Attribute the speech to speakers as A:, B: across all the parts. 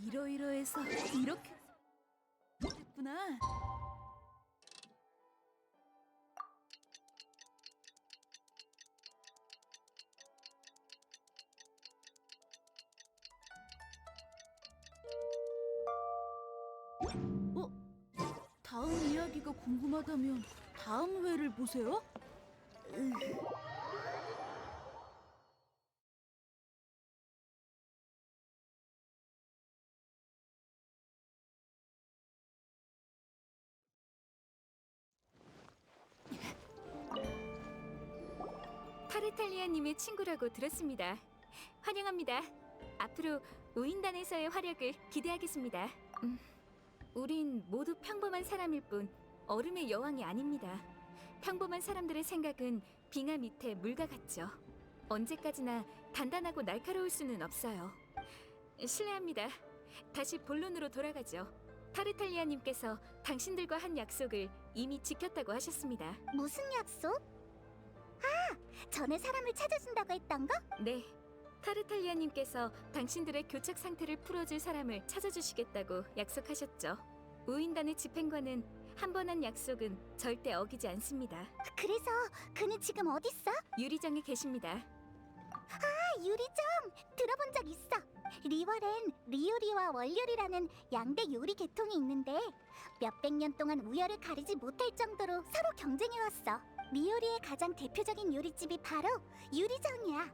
A: 이러이러해서 이렇게 됐구나. 어? 다음 이야기가 궁금하다면 다음 회를 보세요.
B: 타르탈리아님의 친구라고 들었습니다. 환영합니다. 앞으로 우인단에서의 활약을 기대하겠습니다. 우린 모두 평범한 사람일 뿐 얼음의 여왕이 아닙니다. 평범한 사람들의 생각은 빙하 밑에 물과 같죠. 언제까지나 단단하고 날카로울 수는 없어요. 실례합니다. 다시 본론으로 돌아가죠. 타르탈리아님께서 당신들과 한 약속을 이미 지켰다고 하셨습니다.
C: 무슨 약속? 전에 사람을 찾아준다고 했던 거?
B: 네, 타르탈리아님께서 당신들의 교착 상태를 풀어줄 사람을 찾아주시겠다고 약속하셨죠. 우인단의 집행관은 한 번 한 약속은 절대 어기지 않습니다.
C: 그래서 그는 지금 어딨어?
B: 유리정에 계십니다.
C: 유리점! 들어본 적 있어. 리월엔 리오리와 월요리라는 양대 요리 계통이 있는데 몇백 년 동안 우열을 가리지 못할 정도로 서로 경쟁해왔어. 리오리의 가장 대표적인 요리집이 바로 유리정이야.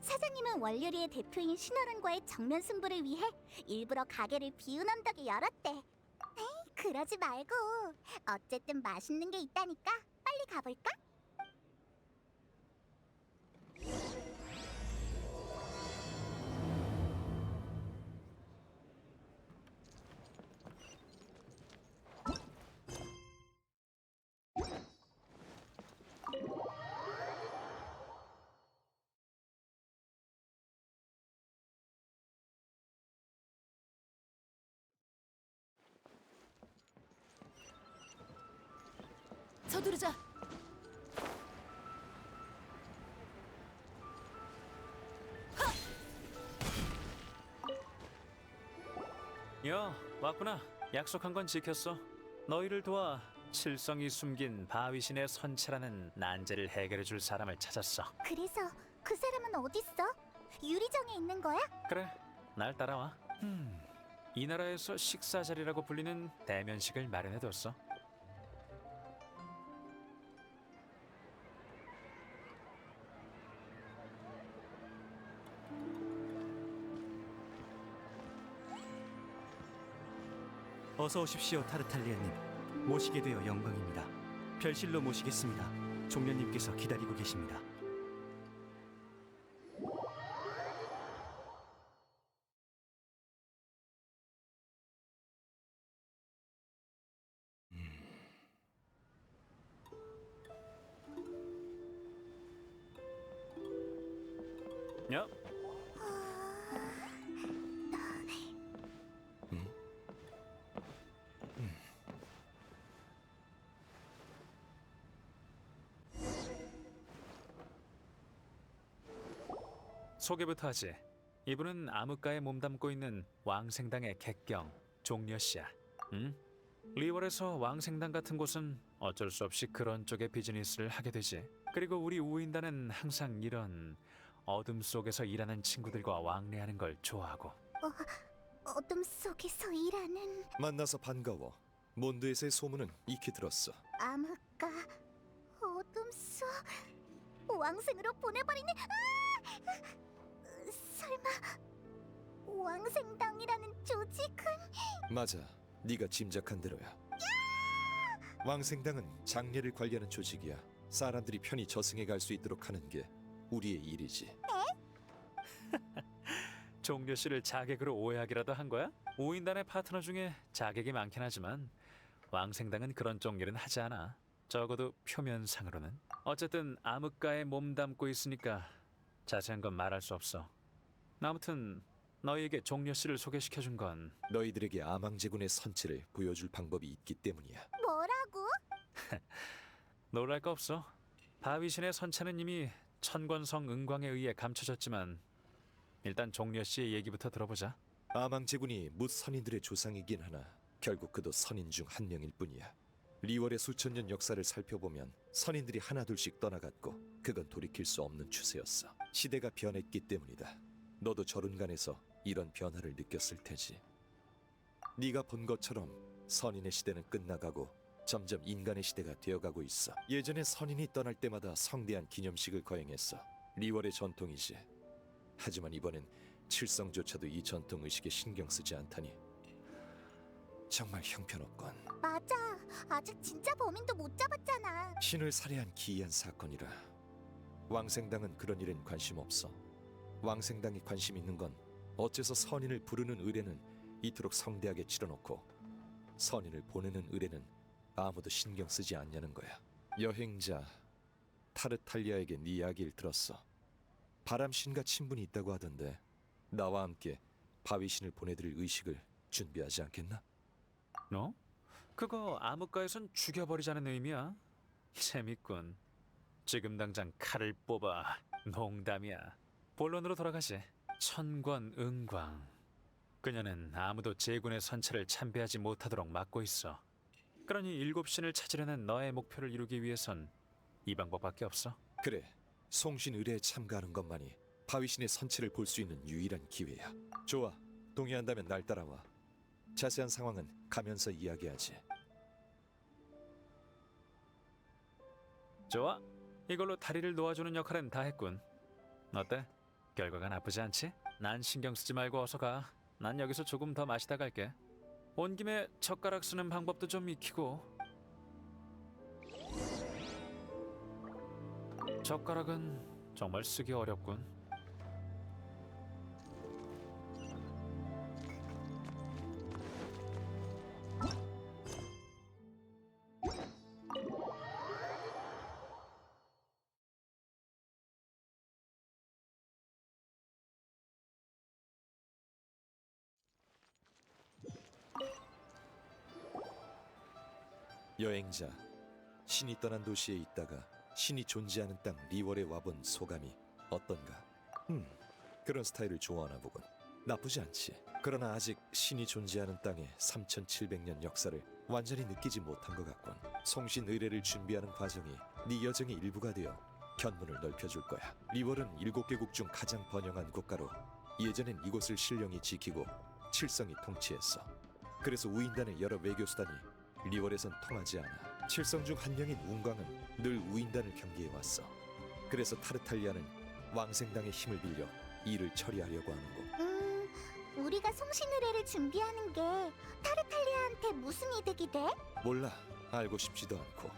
C: 사장님은 월요리의 대표인 신어른과의 정면 승부를 위해 일부러 가게를 비운 언덕에 열었대. 에이, 그러지 말고 어쨌든 맛있는 게 있다니까 빨리 가볼까?
A: 서두르자.
D: 야, 왔구나. 약속한 건 지켰어. 너희를 도와 칠성이 숨긴 바위신의 선체라는 난제를 해결해 줄 사람을 찾았어.
C: 그래서 그 사람은 어딨어? 유리정에 있는 거야?
D: 그래, 날 따라와. 이 나라에서 식사 자리라고 불리는 대면식을 마련해뒀어.
E: 어서 오십시오, 타르탈리아님. 모시게 되어 영광입니다. 별실로 모시겠습니다. 종려님께서 기다리고 계십니다.
D: 야, 소개부터 하지. 이분은 암흑가에 몸담고 있는 왕생당의 객경 종려씨야. 응? 리월에서 왕생당 같은 곳은 어쩔 수 없이 그런 쪽의 비즈니스를 하게 되지. 그리고 우리 우인단은 항상 이런 어둠 속에서 일하는 친구들과 왕래하는 걸 좋아하고.
C: 어둠 속에서 일하는
F: 만나서 반가워. 몬드에서의 소문은 익히 들었어.
C: 암흑가 어둠 속 왕생으로 보내버리는 설마 왕생당이라는 조직은
F: 맞아, 네가 짐작한 대로야. 왕생당은 장례를 관리하는 조직이야. 사람들이 편히 저승에 갈 수 있도록 하는 게 우리의 일이지.
D: 종려씨를 자객으로 오해하기라도 한 거야? 우인단의 파트너 중에 자객이 많긴 하지만 왕생당은 그런 쪽 일은 하지 않아. 적어도 표면상으로는. 어쨌든 암흑가에 몸담고 있으니까 자세한 건 말할 수 없어. 아무튼 너희에게 종려씨를 소개시켜준 건
F: 너희들에게 아망제군의 선체를 보여줄 방법이 있기 때문이야.
C: 뭐라고?
D: 놀랄 거 없어. 바위신의 선체는 이미 천권성 은광에 의해 감춰졌지만 일단 종려씨의 얘기부터 들어보자.
F: 아망제군이 뭇 선인들의 조상이긴 하나 결국 그도 선인 중 한 명일 뿐이야. 리월의 수천 년 역사를 살펴보면 선인들이 하나둘씩 떠나갔고 그건 돌이킬 수 없는 추세였어. 시대가 변했기 때문이다. 너도 저룬간에서 이런 변화를 느꼈을 테지. 네가 본 것처럼 선인의 시대는 끝나가고 점점 인간의 시대가 되어가고 있어. 예전에 선인이 떠날 때마다 성대한 기념식을 거행했어. 리월의 전통이지. 하지만 이번엔 칠성조차도 이 전통 의식에 신경 쓰지 않다니 정말 형편없건.
C: 맞아. 아직 진짜 범인도 못 잡았잖아.
F: 신을 살해한 기이한 사건이라. 왕생당은 그런 일엔 관심 없어. 왕생당이 관심 있는 건 어째서 선인을 부르는 의례는 이토록 성대하게 치러놓고 선인을 보내는 의례는 아무도 신경 쓰지 않냐는 거야. 여행자 타르탈리아에게 네 이야기를 들었어. 바람신과 친분이 있다고 하던데 나와 함께 바위신을 보내드릴 의식을 준비하지 않겠나?
D: 너? 그거 암흑가에선 죽여버리자는 의미야. 재밌군. 지금 당장 칼을 뽑아. 농담이야. 본론으로 돌아가지. 천권응광. 그녀는 아무도 제군의 선체를 참배하지 못하도록 막고 있어. 그러니 일곱 신을 찾으려는 너의 목표를 이루기 위해선 이 방법밖에 없어.
F: 그래, 송신 의례에 참가하는 것만이 바위신의 선체를 볼 수 있는 유일한 기회야. 좋아, 동의한다면 날 따라와. 자세한 상황은 가면서 이야기하지.
D: 좋아. 이걸로 다리를 놓아주는 역할은 다 했군. 어때? 결과가 나쁘지 않지? 난 신경 쓰지 말고 어서 가. 난 여기서 조금 더 마시다 갈게. 온 김에 젓가락 쓰는 방법도 좀 익히고. 젓가락은 정말 쓰기 어렵군.
F: 여행자, 신이 떠난 도시에 있다가 신이 존재하는 땅 리월에 와본 소감이 어떤가? 그런 스타일을 좋아하나 보군. 나쁘지 않지. 그러나 아직 신이 존재하는 땅의 3700년 역사를 완전히 느끼지 못한 것 같군. 송신 의례를 준비하는 과정이 네 여정의 일부가 되어 견문을 넓혀줄 거야. 리월은 7개국 중 가장 번영한 국가로 예전엔 이곳을 신령이 지키고 칠성이 통치했어. 그래서 우인단의 여러 외교수단이 리월에선 통하지 않아. 칠성 중 한 명인 운광은 늘 우인단을 경계해왔어. 그래서 타르탈리아는 왕생당의 힘을 빌려 일을 처리하려고 하는 거.
C: 우리가 송신 의례를 준비하는 게 타르탈리아한테 무슨 이득이 돼?
F: 몰라, 알고 싶지도 않고.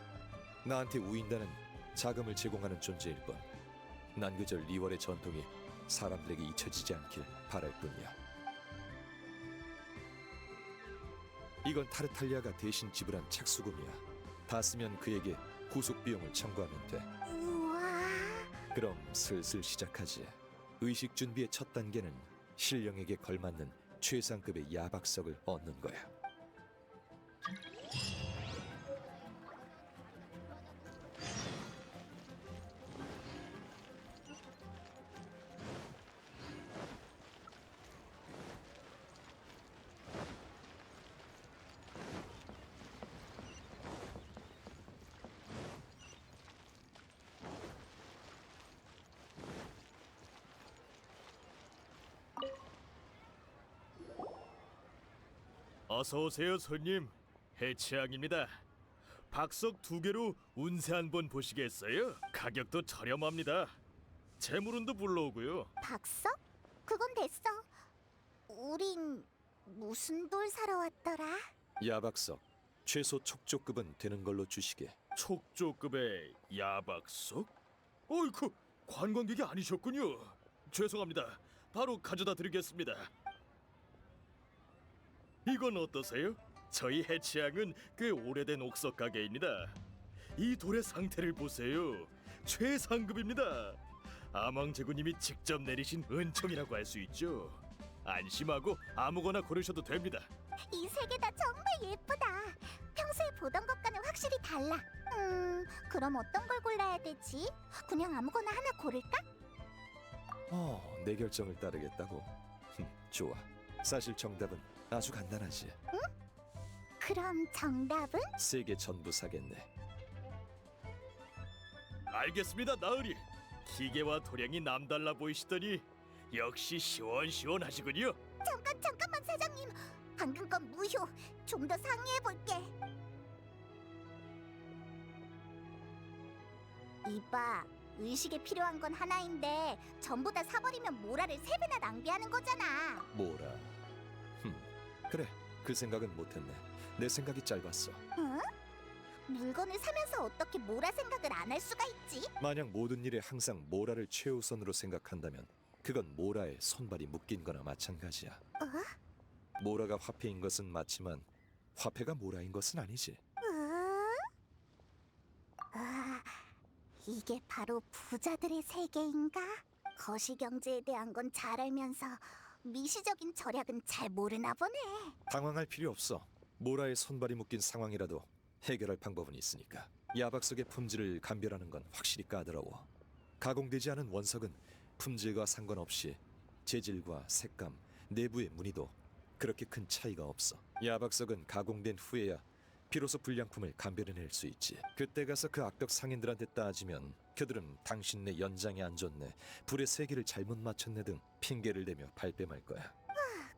F: 나한테 우인단은 자금을 제공하는 존재일 뿐. 난 그저 리월의 전통이 사람들에게 잊혀지지 않길 바랄 뿐이야. 이건 타르탈리아가 대신 지불한 착수금이야. 다 쓰면 그에게 구속 비용을 청구하면 돼.
C: 우와.
F: 그럼 슬슬 시작하지. 의식 준비의 첫 단계는 신령에게 걸맞는 최상급의 야박석을 얻는 거야.
G: 어서 오세요, 손님. 해치양입니다. 박석 2개로 운세 한번 보시겠어요? 가격도 저렴합니다. 재물운도 불러오고요.
C: 박석? 그건 됐어. 우린 무슨 돌 사러 왔더라?
F: 야박석, 최소 촉조급은 되는 걸로 주시게.
G: 촉조급의 야박석? 어이쿠, 관광객이 아니셨군요. 죄송합니다. 바로 가져다 드리겠습니다. 이건 어떠세요? 저희 해치양은 꽤 오래된 옥석 가게입니다. 이 돌의 상태를 보세요. 최상급입니다. 아망제구님이 직접 내리신 은총이라고 할 수 있죠. 안심하고 아무거나 고르셔도 됩니다.
C: 이 세 개 다 정말 예쁘다. 평소에 보던 것과는 확실히 달라. 그럼 어떤 걸 골라야 되지? 그냥 아무거나 하나 고를까?
F: 내 결정을 따르겠다고? 좋아. 사실 정답은 아주 간단하지.
C: 그럼 정답은?
F: 세계 전부 사겠네.
G: 알겠습니다, 나으리. 기계와 도량이 남달라 보이시더니 역시 시원시원하시군요.
C: 잠깐만 사장님. 방금 건 무효. 좀 더 상의해 볼게. 이봐, 의식에 필요한 건 하나인데 전부 다 사버리면 모라를 3배나 낭비하는 거잖아.
F: 뭐라? 그래, 그 생각은 못했네. 내 생각이 짧았어.
C: 응? 물건을 사면서 어떻게 모라 생각을 안 할 수가 있지?
F: 만약 모든 일에 항상 모라를 최우선으로 생각한다면 그건 모라에 손발이 묶인 거나 마찬가지야. 모라가 화폐인 것은 맞지만 화폐가 모라인 것은 아니지.
C: 이게 바로 부자들의 세계인가? 거시경제에 대한 건 잘 알면서 미시적인 절약은 잘 모르나 보네.
F: 당황할 필요 없어. 모라에 손발이 묶인 상황이라도 해결할 방법은 있으니까. 야박 속의 품질을 감별하는 건 확실히 까다로워. 가공되지 않은 원석은 품질과 상관없이 재질과 색감, 내부의 무늬도 그렇게 큰 차이가 없어. 야박석은 가공된 후에야 비로소 불량품을 감별해낼 수 있지. 그때 가서 그 악덕 상인들한테 따지면 그들은 당신네 연장이 안 좋네, 불의 세기를 잘못 맞췄네 등 핑계를 대며 발뺌할 거야.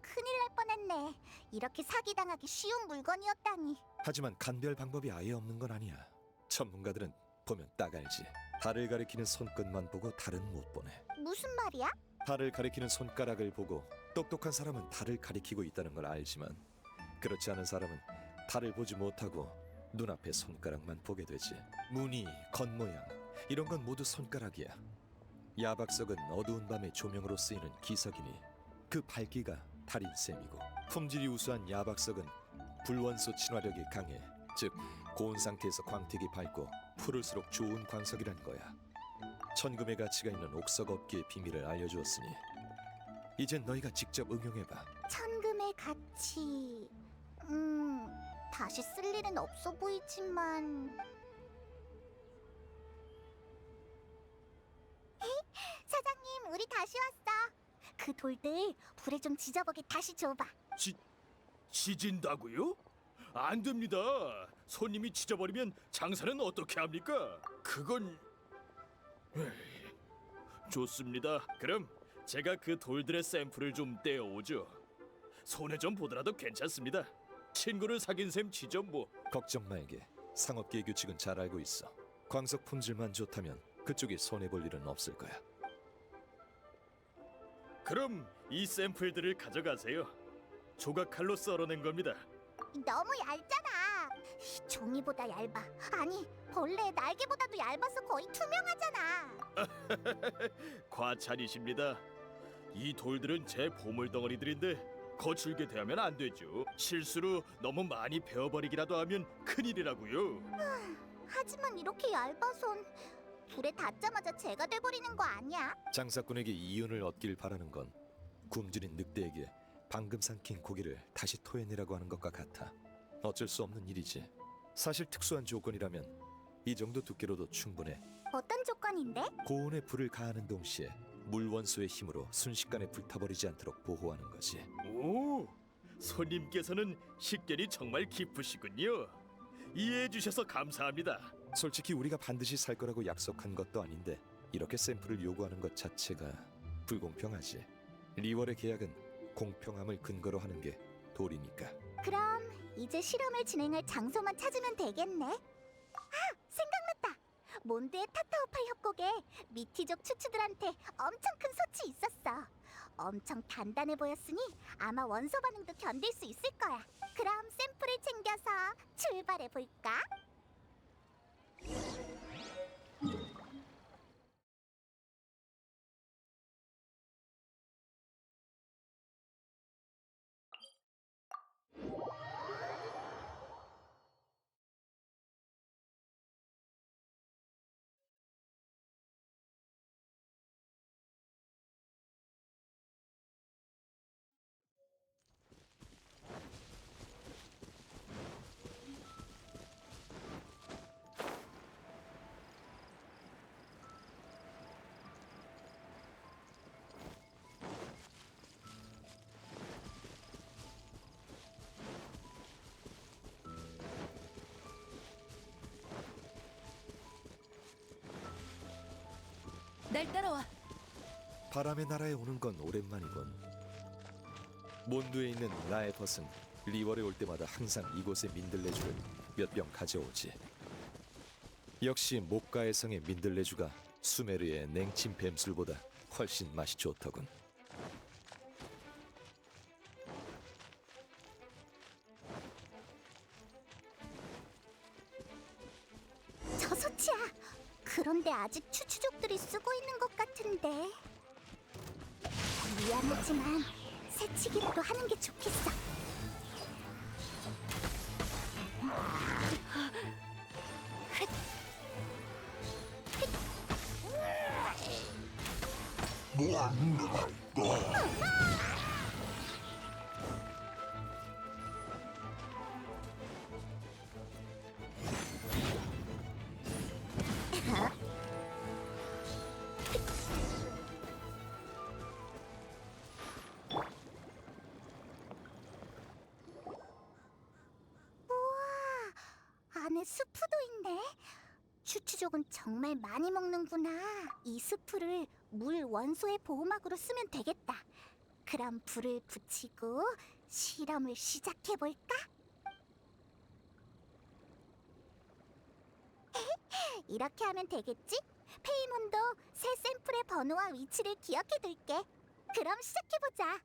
C: 큰일 날 뻔했네. 이렇게 사기당하기 쉬운 물건이었다니.
F: 하지만 감별 방법이 아예 없는 건 아니야. 전문가들은 보면 딱 알지. 달을 가리키는 손끝만 보고 달은 못 보네.
C: 무슨 말이야?
F: 달을 가리키는 손가락을 보고 똑똑한 사람은 달을 가리키고 있다는 걸 알지만 그렇지 않은 사람은 달을 보지 못하고 눈앞의 손가락만 보게 되지. 무늬, 겉모양 이런 건 모두 손가락이야. 야박석은 어두운 밤의 조명으로 쓰이는 기석이니 그 밝기가 달인 셈이고, 품질이 우수한 야박석은 불원소 친화력이 강해. 즉 고온 상태에서 광택이 밝고 푸를수록 좋은 광석이란 거야. 천금의 가치가 있는 옥석 업계의 비밀을 알려주었으니 이젠 너희가 직접 응용해봐.
C: 천금의 가치. 다시 쓸 일은 없어 보이지만. 사장님, 우리 다시 왔어. 그 돌들 불에 좀 지져보게 다시 줘봐.
G: 지진다고요? 안 됩니다. 손님이 지져버리면 장사는 어떻게 합니까? 그건... 에이, 좋습니다. 그럼 제가 그 돌들의 샘플을 좀 떼어오죠. 손에 좀 보더라도 괜찮습니다. 친구를 사귄 셈 지죠 뭐.
F: 걱정 말게. 상업계의 규칙은 잘 알고 있어. 광석 품질만 좋다면 그쪽이 손해볼 일은 없을 거야.
G: 그럼 이 샘플들을 가져가세요. 조각칼로 썰어낸 겁니다.
C: 너무 얇잖아. 종이보다 얇아. 아니, 벌레의 날개보다도 얇아서 거의 투명하잖아.
G: 과찬이십니다. 이 돌들은 제 보물 덩어리들인데 거칠게 대하면 안 되죠. 실수로 너무 많이 베어버리기라도 하면 큰일이라고요.
C: 하지만 이렇게 얇아선 불에 닿자마자 재가 돼버리는 거 아니야?
F: 장사꾼에게 이윤을 얻길 바라는 건 굶주린 늑대에게 방금 삼킨 고기를 다시 토해내라고 하는 것과 같아. 어쩔 수 없는 일이지. 사실 특수한 조건이라면 이 정도 두께로도 충분해.
C: 어떤 조건인데?
F: 고온에 불을 가하는 동시에 물원소의 힘으로 순식간에 불타버리지 않도록 보호하는 거지.
G: 오, 손님께서는 식견이 정말 깊으시군요. 이해해 주셔서 감사합니다.
F: 솔직히 우리가 반드시 살 거라고 약속한 것도 아닌데 이렇게 샘플을 요구하는 것 자체가 불공평하지. 리월의 계약은 공평함을 근거로 하는 게 도리니까.
C: 그럼 이제 실험을 진행할 장소만 찾으면 되겠네. 생각났다. 몬드의 타타오팔 협곡에 미티족 추추들한테 엄청 큰 솥이 있었어. 엄청 단단해 보였으니 아마 원소 반응도 견딜 수 있을 거야. 그럼 샘플을 챙겨서 출발해 볼까?
A: 날 따라와.
F: 바람의 나라에 오는 건 오랜만이군. 몬드에 있는 나의 벗은 리월에 올 때마다 항상 이곳의 민들레주를 몇 병 가져오지. 역시 목가의 성의 민들레주가 수메르의 냉친 뱀술보다 훨씬 맛이 좋더군.
C: 저소치야. 그런데 아직 추추족들이 쓰고 있는 것 같은데. 미안하지만 새치기라도 하는 게 좋겠어. 안에 스프도 있네. 추추족은 정말 많이 먹는구나. 이 스프를 물 원소의 보호막으로 쓰면 되겠다. 그럼 불을 붙이고 실험을 시작해볼까? 이렇게 하면 되겠지? 페이몬도 새 샘플의 번호와 위치를 기억해둘게. 그럼 시작해보자.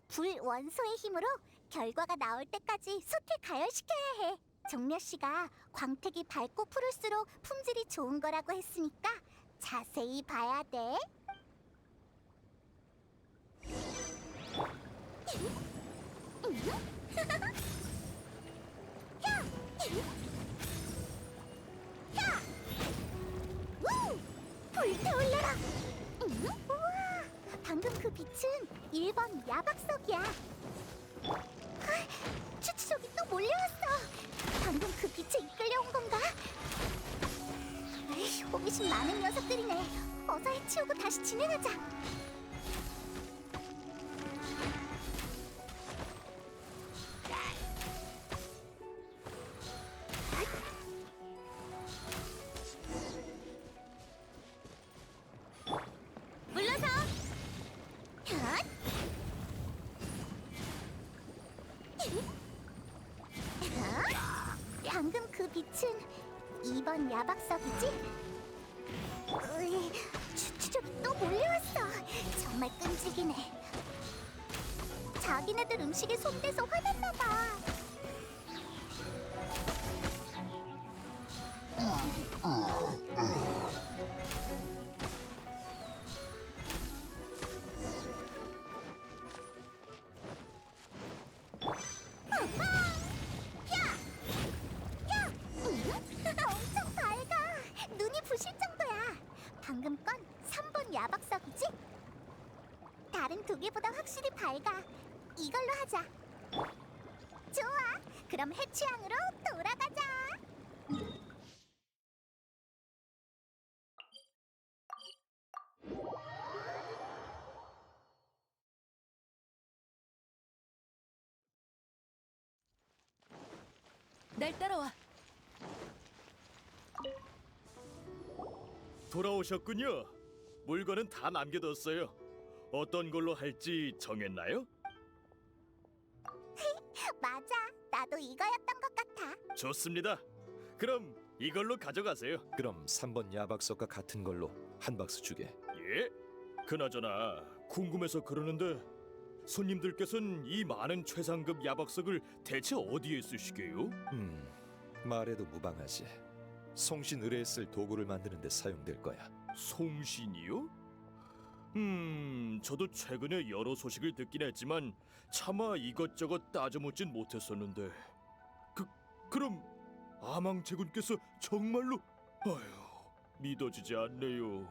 C: 불 원소의 힘으로 결과가 나올 때까지 솥을 가열시켜야 해. 종려 씨가 광택이 밝고 푸를수록 품질이 좋은 거라고 했으니까 자세히 봐야 돼. 불타올라라! 우와! 방금 그 빛은 1번 야박석이야. 추추족이 또 몰려왔어. 방금 그 빛에 이끌려온 건가? 에이, 호기심 많은 녀석들이네. 어서 해치우고 다시 진행하자. 물러서! 핫! 방금 그 빛은 2번 야박석이지? 추추족이 또 몰려왔어. 정말 끈질기네. 자기네들 음식에 손대서 화났나봐. 엄청 밝아. 눈이 부실 정도야. 방금 건 3번 야박석이지? 다른 두 개보다 확실히 밝아. 이걸로 하자. 좋아. 그럼 해취향으로 돌아가자.
A: 날 따라와.
G: 돌아오셨군요. 물건은 다 남겨뒀어요. 어떤 걸로 할지 정했나요?
C: 맞아. 나도 이거였던 것 같아.
G: 좋습니다. 그럼 이걸로 가져가세요.
F: 그럼 3번 야박석과 같은 걸로 한 박스 주게.
G: 예? 그나저나 궁금해서 그러는데 손님들께서는 이 많은 최상급 야박석을 대체 어디에 쓰시게요?
F: 말해도 무방하지. 송신 의뢰에 쓸 도구를 만드는 데 사용될 거야.
G: 송신이요? 저도 최근에 여러 소식을 듣긴 했지만 차마 이것저것 따져묻진 못했었는데 그럼 아망제군께서 정말로 아휴 믿어지지 않네요.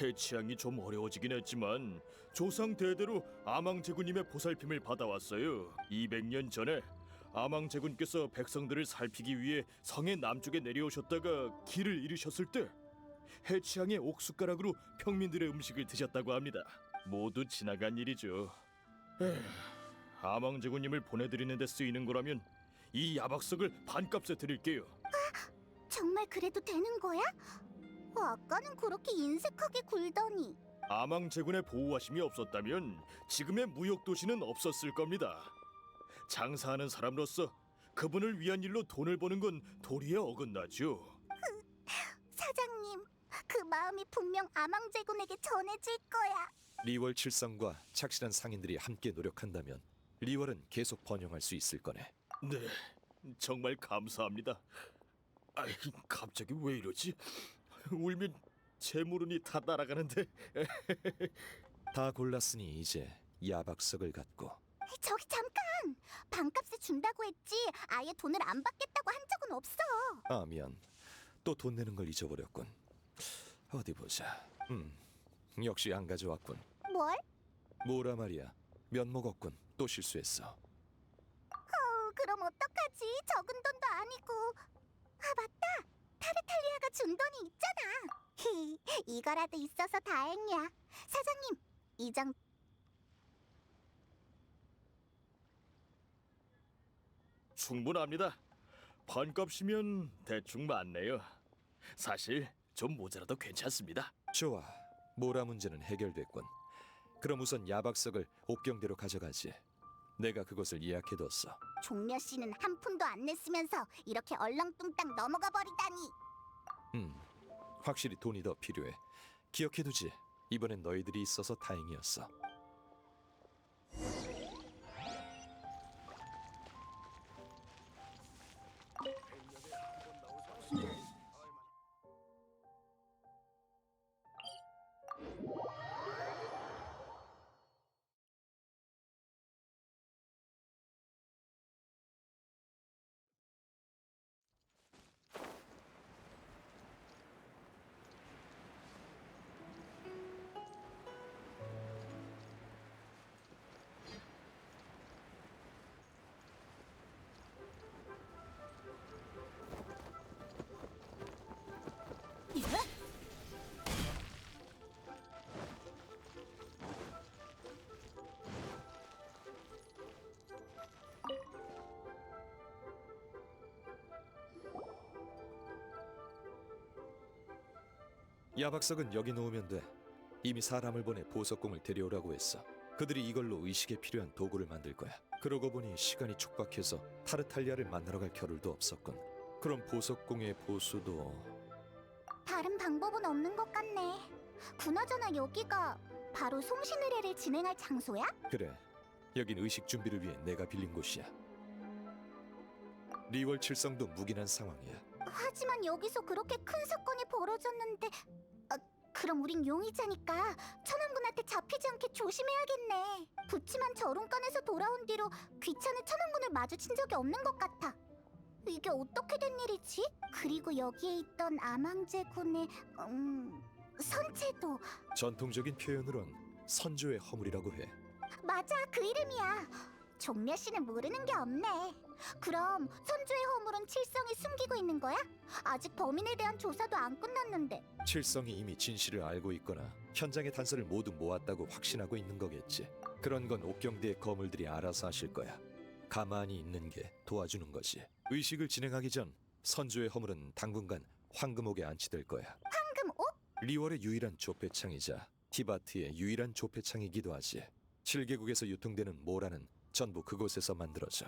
G: 해치향이 좀 어려워지긴 했지만 조상 대대로 아망제군님의 보살핌을 받아왔어요. 200년 전에 아망제군께서 백성들을 살피기 위해 성의 남쪽에 내려오셨다가 길을 잃으셨을 때 해치향의 옥숟가락으로 평민들의 음식을 드셨다고 합니다. 모두 지나간 일이죠. 아망제군님을 보내드리는 데 쓰이는 거라면 이 야박석을 반값에 드릴게요.
C: 정말 그래도 되는 거야? 아까는 그렇게 인색하게 굴더니.
G: 아망제군의 보호하심이 없었다면 지금의 무역 도시는 없었을 겁니다. 장사하는 사람으로서 그분을 위한 일로 돈을 버는 건 도리에 어긋나죠.
C: 사장님, 그 마음이 분명 아망제군에게 전해질 거야.
F: 리월 칠성과 착실한 상인들이 함께 노력한다면 리월은 계속 번영할 수 있을 거네.
G: 네, 정말 감사합니다. 아이, 갑자기 왜 이러지? 울면 제 물은이 다 날아가는데.
F: 다 골랐으니 이제 야박석을 갖고.
C: 저기 잠깐! 반값에 준다고 했지 아예 돈을 안 받겠다고 한 적은 없어.
F: 아, 미안. 또 돈 내는 걸 잊어버렸군. 어디 보자. 역시 안 가져왔군.
C: 뭘?
F: 뭐라 말이야. 면목 없군. 또 실수했어.
C: 그럼 어떡하지? 적은 돈도 아니고. 아, 맞다! 타르탈리아가 준 돈이 있잖아. 이거라도 있어서 다행이야. 사장님, 이 정도.
G: 충분합니다. 반값이면 대충 맞네요. 사실 좀 모자라도 괜찮습니다.
F: 좋아. 모라 문제는 해결됐군. 그럼 우선 야박석을 옥경대로 가져가지. 내가 그곳을 예약해뒀어.
C: 종려 씨는 한 푼도 안 냈으면서 이렇게 얼렁뚱땅 넘어가 버리다니.
F: 확실히 돈이 더 필요해. 기억해두지. 이번엔 너희들이 있어서 다행이었어.
A: 예?
F: 야박석은 여기 놓으면 돼. 이미 사람을 보내 보석공을 데려오라고 했어. 그들이 이걸로 의식에 필요한 도구를 만들 거야. 그러고 보니 시간이 촉박해서 타르탈리아를 만나러 갈 겨를도 없었군. 그럼 보석공의 보수도...
C: 다른 방법은 없는 것 같네. 그나저나 여기가 바로 송신의례를 진행할 장소야?
F: 그래. 여긴 의식 준비를 위해 내가 빌린 곳이야. 리월 칠성도 묵인한 상황이야.
C: 하지만 여기서 그렇게 큰 사건이 벌어졌는데 그럼 우린 용의자니까 천왕군한테 잡히지 않게 조심해야겠네. 부치만 저룬간에서 돌아온 뒤로 귀찮은 천왕군을 마주친 적이 없는 것 같아. 이게 어떻게 된 일이지? 그리고 여기에 있던 아망제군의 선체도.
F: 전통적인 표현으론 선조의 허물이라고 해.
C: 맞아, 그 이름이야. 종려 씨는 모르는 게 없네. 그럼 선조의 허물은 칠성이 숨기고 있는 거야? 아직 범인에 대한 조사도 안 끝났는데.
F: 칠성이 이미 진실을 알고 있거나 현장의 단서를 모두 모았다고 확신하고 있는 거겠지. 그런 건 옥경대의 거물들이 알아서 하실 거야. 가만히 있는 게 도와주는 거지. 의식을 진행하기 전 선조의 허물은 당분간 황금옥에 안치될 거야.
C: 황금옥?
F: 리월의 유일한 조폐창이자 티바트의 유일한 조폐창이기도 하지. 7개국에서 유통되는 모라는 전부 그곳에서 만들어져.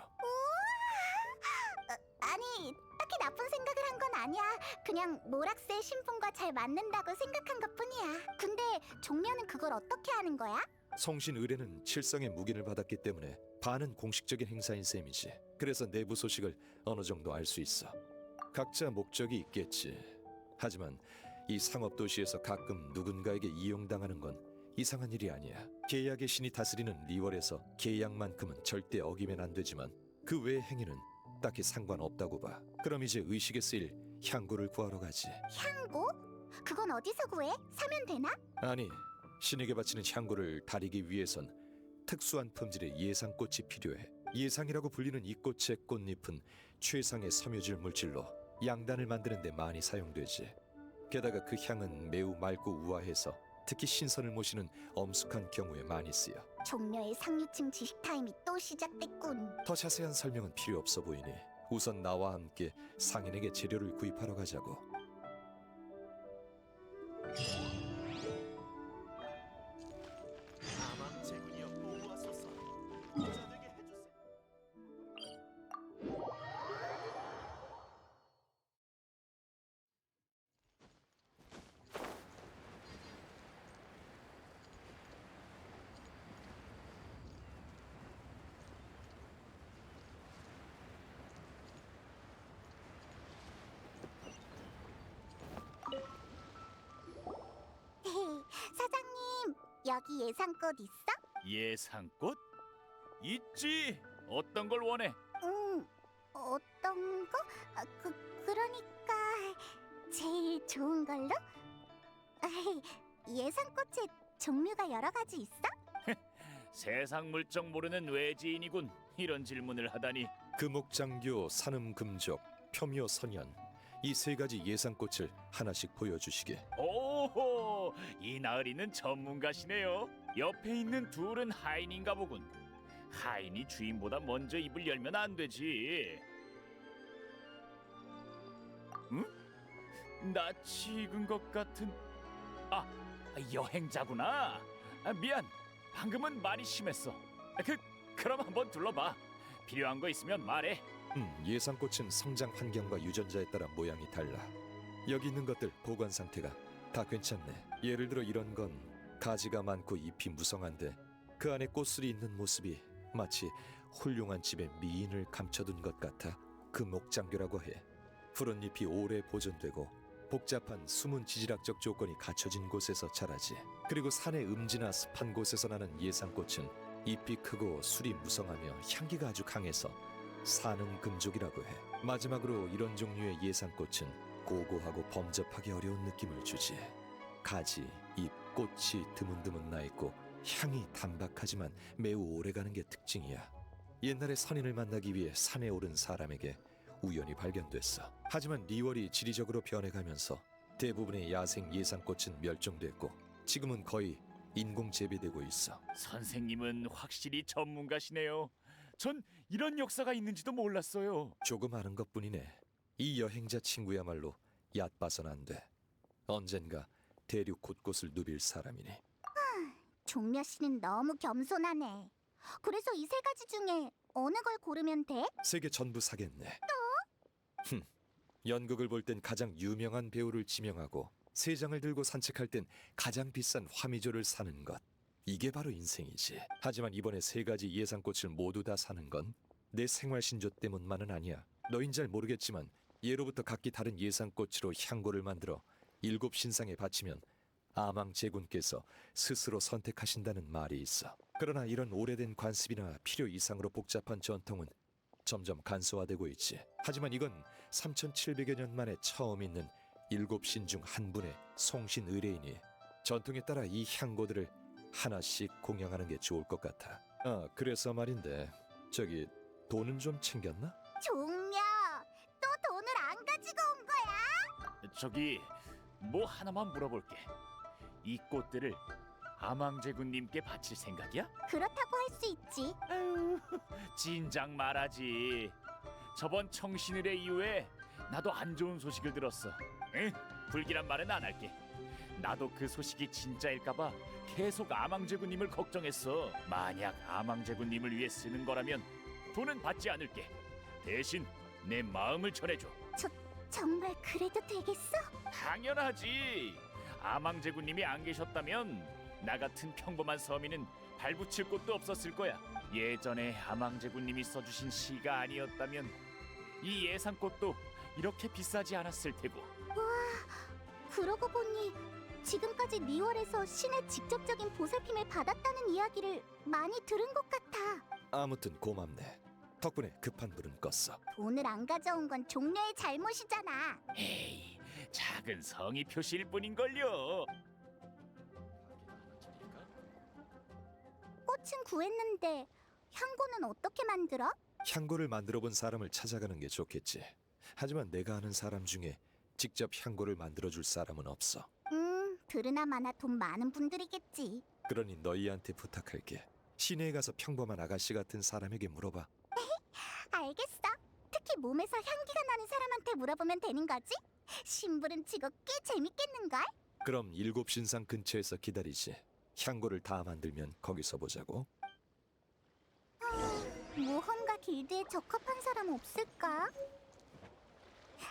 C: 아니, 딱히 나쁜 생각을 한 건 아니야. 그냥 모락스의 신분과 잘 맞는다고 생각한 것뿐이야. 근데 종려는 그걸 어떻게 하는 거야?
F: 송신 의뢰는 칠성의 묵인을 받았기 때문에 반은 공식적인 행사인 셈이지. 그래서 내부 소식을 어느 정도 알 수 있어. 각자 목적이 있겠지. 하지만 이 상업 도시에서 가끔 누군가에게 이용당하는 건 이상한 일이 아니야. 계약의 신이 다스리는 리월에서 계약만큼은 절대 어기면 안 되지만 그 외의 행위는 딱히 상관없다고 봐. 그럼 이제 의식에 쓰일 향고를 구하러 가지.
C: 향고? 그건 어디서 구해? 사면 되나?
F: 아니, 신에게 바치는 향고를 다리기 위해선 특수한 품질의 예상꽃이 필요해. 예상이라고 불리는 이 꽃의 꽃잎은 최상의 섬유질 물질로 양단을 만드는 데 많이 사용되지. 게다가 그 향은 매우 맑고 우아해서 특히 신선을 모시는 엄숙한 경우에 많이 쓰여.
C: 종려의 상류층 지식 타임이 또 시작됐군.
F: 더 자세한 설명은 필요 없어 보이니 우선 나와 함께 상인에게 재료를 구입하러 가자고.
C: 사장님, 여기 예상꽃 있어?
H: 예상꽃? 있지. 어떤 걸 원해?
C: 어떤 거? 그러니까 제일 좋은 걸로? 예상꽃에 종류가 여러 가지 있어?
H: 세상 물정 모르는 외지인이군. 이런 질문을 하다니.
F: 금옥장교, 산음금족, 표묘선연 이 세 가지 예상꽃을 하나씩 보여주시게.
H: 오호, 이 나으리는 전문가시네요. 옆에 있는 둘은 하인인가 보군. 하인이 주인보다 먼저 입을 열면 안 되지. 응? 낯이 익은 것 같은... 아, 여행자구나. 미안, 방금은 말이 심했어. 그럼 한번 둘러봐. 필요한 거 있으면 말해.
F: 예상꽃은 성장 환경과 유전자에 따라 모양이 달라. 여기 있는 것들 보관 상태가 다 괜찮네. 예를 들어 이런 건 가지가 많고 잎이 무성한데 그 안에 꽃술이 있는 모습이 마치 훌륭한 집의 미인을 감춰둔 것 같아 금옥장교라고 해. 푸른 잎이 오래 보존되고 복잡한 숨은 지질학적 조건이 갖춰진 곳에서 자라지. 그리고 산의 음지나 습한 곳에서 나는 예상꽃은 잎이 크고 술이 무성하며 향기가 아주 강해서 산음금족이라고 해. 마지막으로 이런 종류의 예상꽃은 고고하고 범접하기 어려운 느낌을 주지. 가지, 잎, 꽃이 드문드문 나 있고 향이 단박하지만 매우 오래가는 게 특징이야. 옛날에 선인을 만나기 위해 산에 오른 사람에게 우연히 발견됐어. 하지만 리월이 지리적으로 변해가면서 대부분의 야생 예상꽃은 멸종됐고 지금은 거의 인공 재배되고 있어.
H: 선생님은 확실히 전문가시네요. 전 이런 역사가 있는지도 몰랐어요.
F: 조금 아는 것뿐이네. 이 여행자 친구야말로 얕봐선 안 돼. 언젠가 대륙 곳곳을 누빌 사람이니.
C: 종려 씨는 너무 겸손하네. 그래서 이 세 가지 중에 어느 걸 고르면 돼?
F: 세계 전부 사겠네. 또? 연극을 볼 땐 가장 유명한 배우를 지명하고 세 장을 들고 산책할 땐 가장 비싼 화미조를 사는 것. 이게 바로 인생이지. 하지만 이번에 세 가지 예상꽃을 모두 다 사는 건 내 생활 신조 때문만은 아니야. 너흰 잘 모르겠지만 예로부터 각기 다른 예상꽃으로 향고를 만들어 7 신상에 바치면 아망 제군께서 스스로 선택하신다는 말이 있어. 그러나 이런 오래된 관습이나 필요 이상으로 복잡한 전통은 점점 간소화되고 있지. 하지만 이건 3700여 년 만에 처음 있는 7신 중 한 분의 송신 의뢰이니 전통에 따라 이 향고들을 하나씩 공양하는 게 좋을 것 같아. 그래서 말인데 저기 돈은 좀 챙겼나?
C: 종려, 또 돈을 안 가지고 온 거야?
H: 저기 뭐 하나만 물어볼게. 이 꽃들을 아망제군님께 바칠 생각이야?
C: 그렇다고 할 수 있지.
H: 아유, 진작 말하지. 저번 청신의례 이후에 나도 안 좋은 소식을 들었어. 응? 불길한 말은 안 할게. 나도 그 소식이 진짜일까봐 계속 아망제군님을 걱정했어. 만약 아망제군님을 위해 쓰는 거라면 돈은 받지 않을게. 대신 내 마음을 전해줘.
C: 정말 그래도 되겠어?
H: 당연하지. 아망제군님이 안 계셨다면 나 같은 평범한 서민은 발붙일 곳도 없었을 거야. 예전에 아망제군님이 써주신 시가 아니었다면 이 예상꽃도 이렇게 비싸지 않았을 테고.
C: 그러고 보니 지금까지 리월에서 신의 직접적인 보살핌을 받았다는 이야기를 많이 들은 것 같아.
F: 아무튼 고맙네. 덕분에 급한 불은 껐어.
C: 돈을 안 가져온 건 종려의 잘못이잖아.
H: 에이, 작은 성의 표시일 뿐인걸요.
C: 꽃은 구했는데 향고는 어떻게 만들어?
F: 향고를 만들어 본 사람을 찾아가는 게 좋겠지. 하지만 내가 아는 사람 중에 직접 향고를 만들어줄 사람은 없어.
C: 들으나 마나 돈 많은 분들이겠지.
F: 그러니 너희한테 부탁할게. 시내에 가서 평범한 아가씨 같은 사람에게 물어봐.
C: 알겠어. 특히 몸에서 향기가 나는 사람한테 물어보면 되는 거지? 심부름 치고 꽤 재밌겠는걸?
F: 그럼 7 신상 근처에서 기다리지. 향고를 다 만들면 거기서 보자고.
C: 모험가 길드에 적합한 사람 없을까?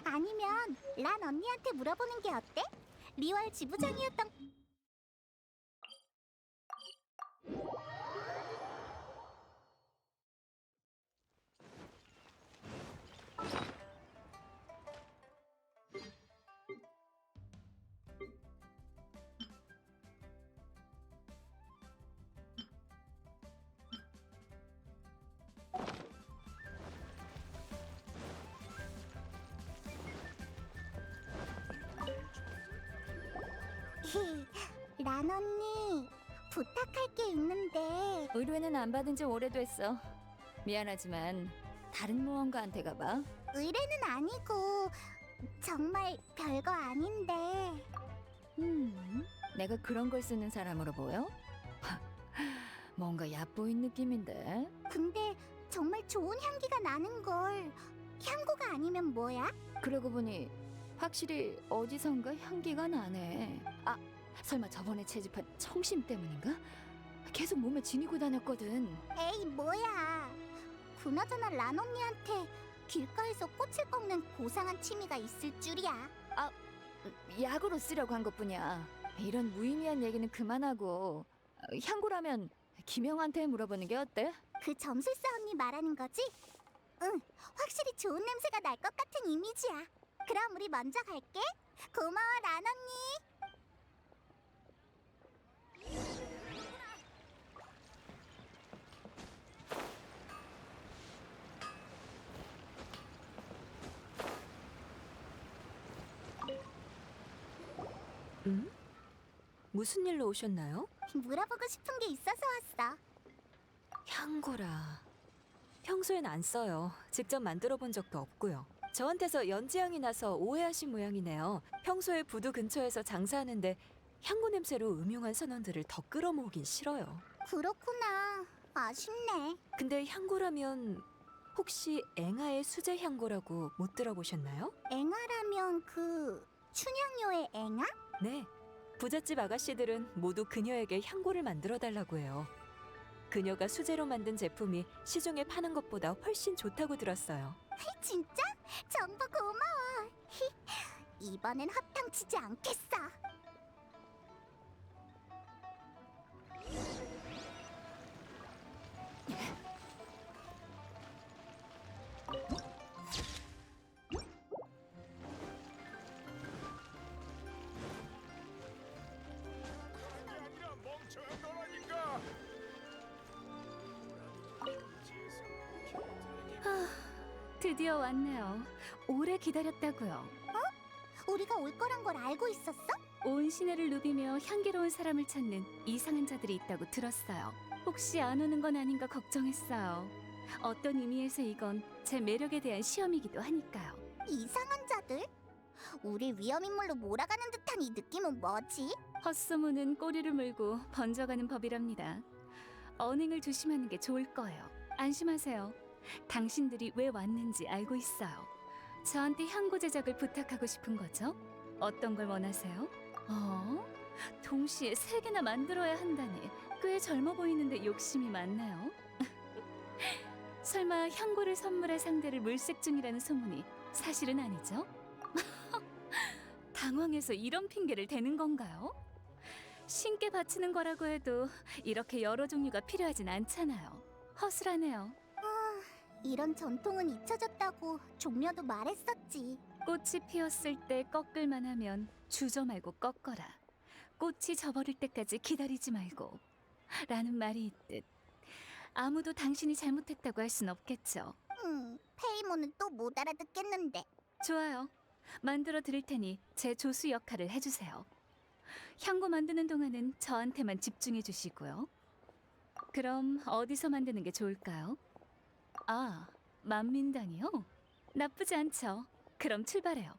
C: 아니면 란 언니한테 물어보는 게 어때? 리월 지부장이었던 란 언니, 부탁할 게 있는데.
B: 의뢰는 안 받은 지 오래됐어. 미안하지만 다른 무언가한테 가봐.
C: 의뢰는 아니고 정말 별거 아닌데.
B: 내가 그런 걸 쓰는 사람으로 보여? 뭔가 얕보인 느낌인데.
C: 근데 정말 좋은 향기가 나는 걸. 향고가 아니면 뭐야?
B: 그러고 보니 확실히 어디선가 향기가 나네. 아, 설마 저번에 채집한 청심 때문인가? 계속 몸에 지니고 다녔거든.
C: 에이, 뭐야. 그나저나 란 언니한테 길가에서 꽃을 꺾는 고상한 취미가 있을 줄이야.
B: 약으로 쓰려고 한 것뿐이야. 이런 무의미한 얘기는 그만하고 향고라면 김영한테 물어보는 게 어때?
C: 그 점술사 언니 말하는 거지? 응, 확실히 좋은 냄새가 날 것 같은 이미지야. 그럼 우리 먼저 갈게. 고마워, 란 언니.
I: 무슨 일로 오셨나요?
C: 물어보고 싶은 게 있어서 왔어.
I: 향고라. 평소엔 안 써요. 직접 만들어 본 적도 없고요. 저한테서 연지향이 나서 오해하신 모양이네요. 평소에 부두 근처에서 장사하는데 향고 냄새로 음흉한 선원들을 더 끌어모으긴 싫어요.
C: 그렇구나. 아쉽네.
I: 근데 향고라면 혹시 앵아의 수제 향고라고 못 들어보셨나요?
C: 앵아라면 그 춘향요의 앵아?
I: 네. 부잣집 아가씨들은 모두 그녀에게 향고를 만들어 달라고 해요. 그녀가 수제로 만든 제품이 시중에 파는 것보다 훨씬 좋다고 들었어요.
C: 진짜? 정보 고마워. 이번엔 허탕 치지 않겠어.
B: 드디어 왔네요. 오래 기다렸다고요.
C: 우리가 올 거란 걸 알고 있었어?
B: 온 시내를 누비며 향기로운 사람을 찾는 이상한 자들이 있다고 들었어요. 혹시 안 오는 건 아닌가 걱정했어요. 어떤 의미에서 이건 제 매력에 대한 시험이기도 하니까요.
C: 이상한 자들? 우리 위험인물로 몰아가는 듯한 이 느낌은 뭐지?
B: 헛소문은 꼬리를 물고 번져가는 법이랍니다. 언행을 조심하는 게 좋을 거예요. 안심하세요. 당신들이 왜 왔는지 알고 있어요. 저한테 향고 제작을 부탁하고 싶은 거죠? 어떤 걸 원하세요? 동시에 3개나 만들어야 한다니 꽤 젊어 보이는데 욕심이 많나요? 설마 향고를 선물할 상대를 물색 중이라는 소문이 사실은 아니죠? 당황해서 이런 핑계를 대는 건가요? 신께 바치는 거라고 해도 이렇게 여러 종류가 필요하진 않잖아요. 허술하네요.
C: 이런 전통은 잊혀졌다고 종려도 말했었지.
B: 꽃이 피었을 때 꺾을만 하면 주저 말고 꺾어라. 꽃이 져버릴 때까지 기다리지 말고. 라는 말이 있듯 아무도 당신이 잘못했다고 할 순 없겠죠.
C: 페이모는 또 못 알아듣겠는데.
B: 좋아요. 만들어 드릴 테니 제 조수 역할을 해주세요. 향고 만드는 동안은 저한테만 집중해 주시고요. 그럼 어디서 만드는 게 좋을까요? 아, 만민당이요? 나쁘지 않죠. 그럼 출발해요.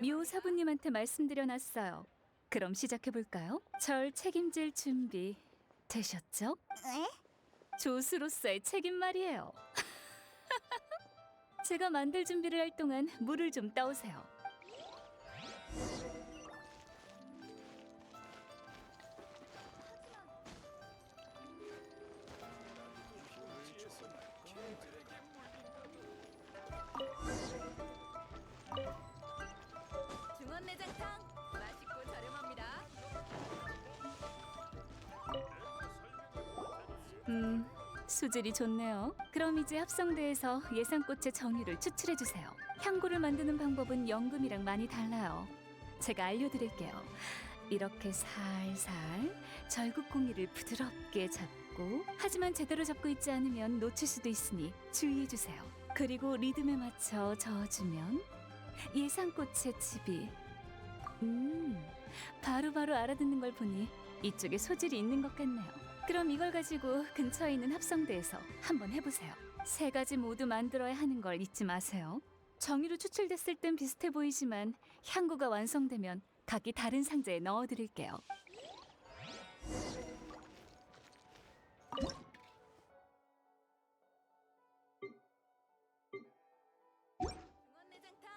B: 묘 사부님한테 말씀드려놨어요. 그럼 시작해볼까요? 절 책임질 준비 되셨죠?
C: 에?
B: 조수로서의 책임 말이에요. 제가 만들 준비를 할 동안 물을 좀 떠오세요.
A: 중원내장탕 맛있고 저렴합니다.
B: 수질이 좋네요. 그럼 이제 합성대에서 예상꽃의 정의를 추출해주세요. 향고를 만드는 방법은 연금이랑 많이 달라요. 제가 알려드릴게요. 이렇게 살살 절구공이를 부드럽게 잡고, 하지만 제대로 잡고 있지 않으면 놓칠 수도 있으니 주의해주세요. 그리고 리듬에 맞춰 저어주면 예상꽃의 칩이 바로바로 알아듣는 걸 보니 이쪽에 소질이 있는 것 같네요. 그럼 이걸 가지고 근처에 있는 합성대에서 한번 해보세요. 세 가지 모두 만들어야 하는 걸 잊지 마세요. 정의로 추출됐을 땐 비슷해 보이지만 향구가 완성되면 각기 다른 상자에 넣어드릴게요.
A: 중원내장탕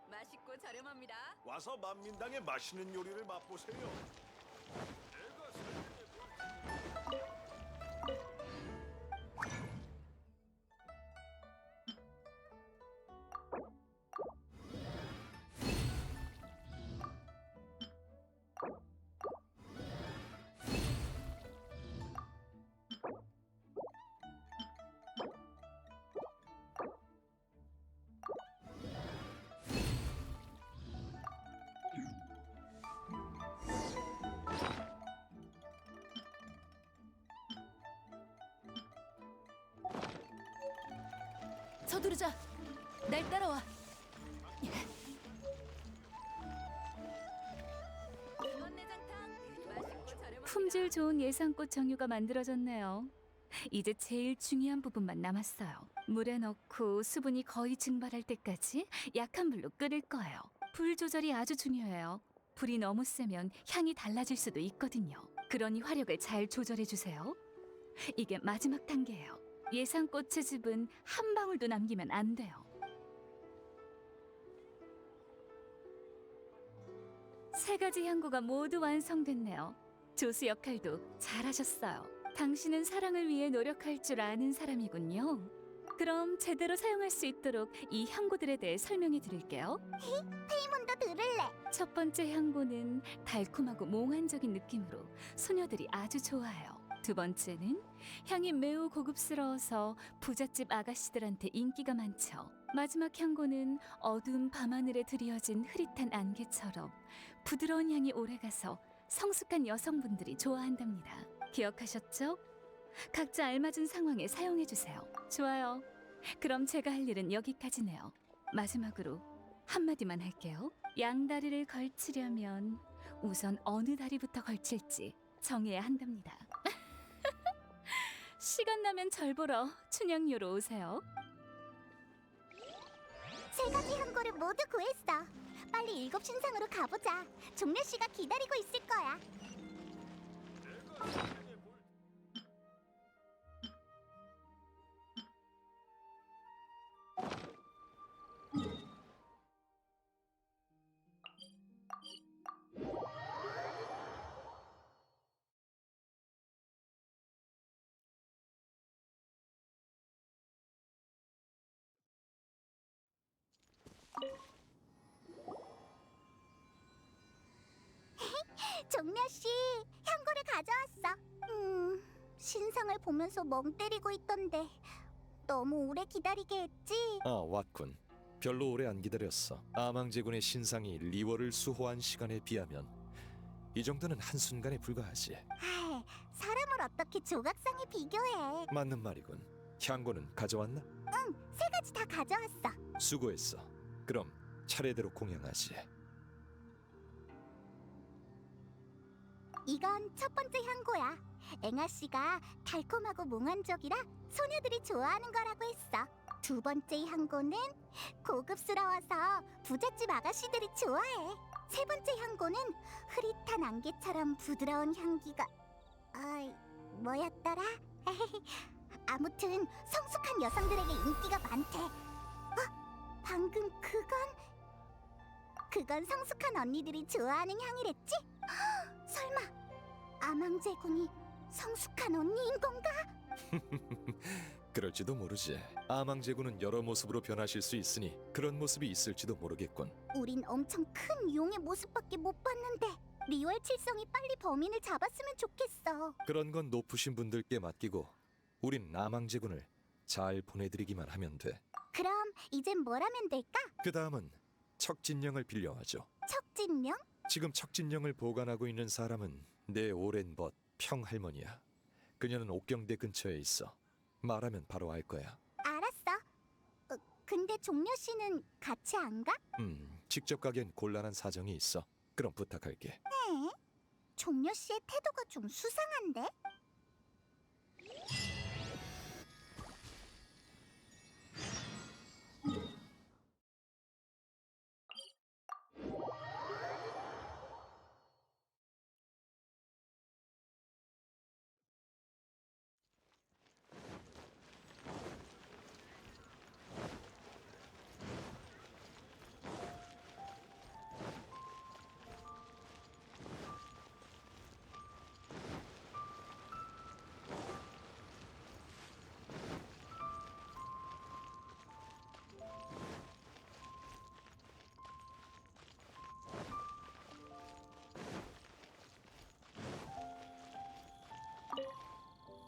A: 맛있고 저렴합니다.
J: 와서 만민당의 맛있는 요리를 맛보세요.
A: 서두르자. 날 따라와. 중원내장탕 맛있고 저렴합니다.
B: 품질 좋은 예상꽃 정유가 만들어졌네요. 이제 제일 중요한 부분만 남았어요. 물에 넣고 수분이 거의 증발할 때까지 약한 불로 끓일 거예요. 불 조절이 아주 중요해요. 불이 너무 세면 향이 달라질 수도 있거든요. 그러니 화력을 잘 조절해 주세요. 이게 마지막 단계예요. 예상꽃의 즙은 한 방울도 남기면 안 돼요. 세 가지 향구가 모두 완성됐네요. 조수 역할도 잘하셨어요. 당신은 사랑을 위해 노력할 줄 아는 사람이군요. 그럼 제대로 사용할 수 있도록 이 향구들에 대해 설명해 드릴게요.
C: 페이몬도 들을래.
B: 첫 번째 향고는 달콤하고 몽환적인 느낌으로 소녀들이 아주 좋아해요. 두 번째는 향이 매우 고급스러워서 부잣집 아가씨들한테 인기가 많죠. 마지막 향고는 어두운 밤하늘에 드리워진 흐릿한 안개처럼 부드러운 향이 오래가서 성숙한 여성분들이 좋아한답니다. 기억하셨죠? 각자 알맞은 상황에 사용해주세요. 좋아요. 그럼 제가 할 일은 여기까지네요. 마지막으로 한마디만 할게요. 양다리를 걸치려면 우선 어느 다리부터 걸칠지 정해야 한답니다. 시간 나면 절 보러 춘향요로 오세요.
C: 세 가지 향고를 모두 구했어. 빨리 일곱 신상으로 가보자. 종려 씨가 기다리고 있을 거야. 종려 씨, 향고를 가져왔어. 신상을 보면서 멍 때리고 있던데 너무 오래 기다리게 했지?
F: 왔군. 별로 오래 안 기다렸어. 아망제군의 신상이 리월을 수호한 시간에 비하면 이 정도는 한순간에 불과하지.
C: 아이, 사람을 어떻게 조각상에 비교해?
F: 맞는 말이군. 향고는 가져왔나?
C: 세 가지 다 가져왔어.
F: 수고했어. 그럼 차례대로 공양하지.
C: 이건 첫 번째 향고야. 앵아 씨가 달콤하고 몽환적이라 소녀들이 좋아하는 거라고 했어. 두 번째 향고는 고급스러워서 부잣집 아가씨들이 좋아해. 세 번째 향고는 흐릿한 안개처럼 부드러운 향기가 뭐였더라? 아무튼 성숙한 여성들에게 인기가 많대. 방금 그건 성숙한 언니들이 좋아하는 향이랬지? 설마 아망제군이 성숙한 언니인 건가?
F: 그럴지도 모르지. 아망제군은 여러 모습으로 변하실 수 있으니 그런 모습이 있을지도 모르겠군.
C: 우린 엄청 큰 용의 모습밖에 못 봤는데 리월 칠성이 빨리 범인을 잡았으면 좋겠어.
F: 그런 건 높으신 분들께 맡기고 우린 아망제군을 잘 보내드리기만 하면 돼.
C: 그럼 이젠 뭘 하면 될까?
F: 그 다음은 척진령을 빌려하죠.
C: 척진령?
F: 지금 척진령을 보관하고 있는 사람은 내 오랜 벗 평할머니야. 그녀는 옥경대 근처에 있어. 말하면 바로 알 거야.
C: 알았어. 근데 종려 씨는 같이 안 가?
F: 직접 가기엔 곤란한 사정이 있어. 그럼 부탁할게.
C: 네. 종려 씨의 태도가 좀 수상한데?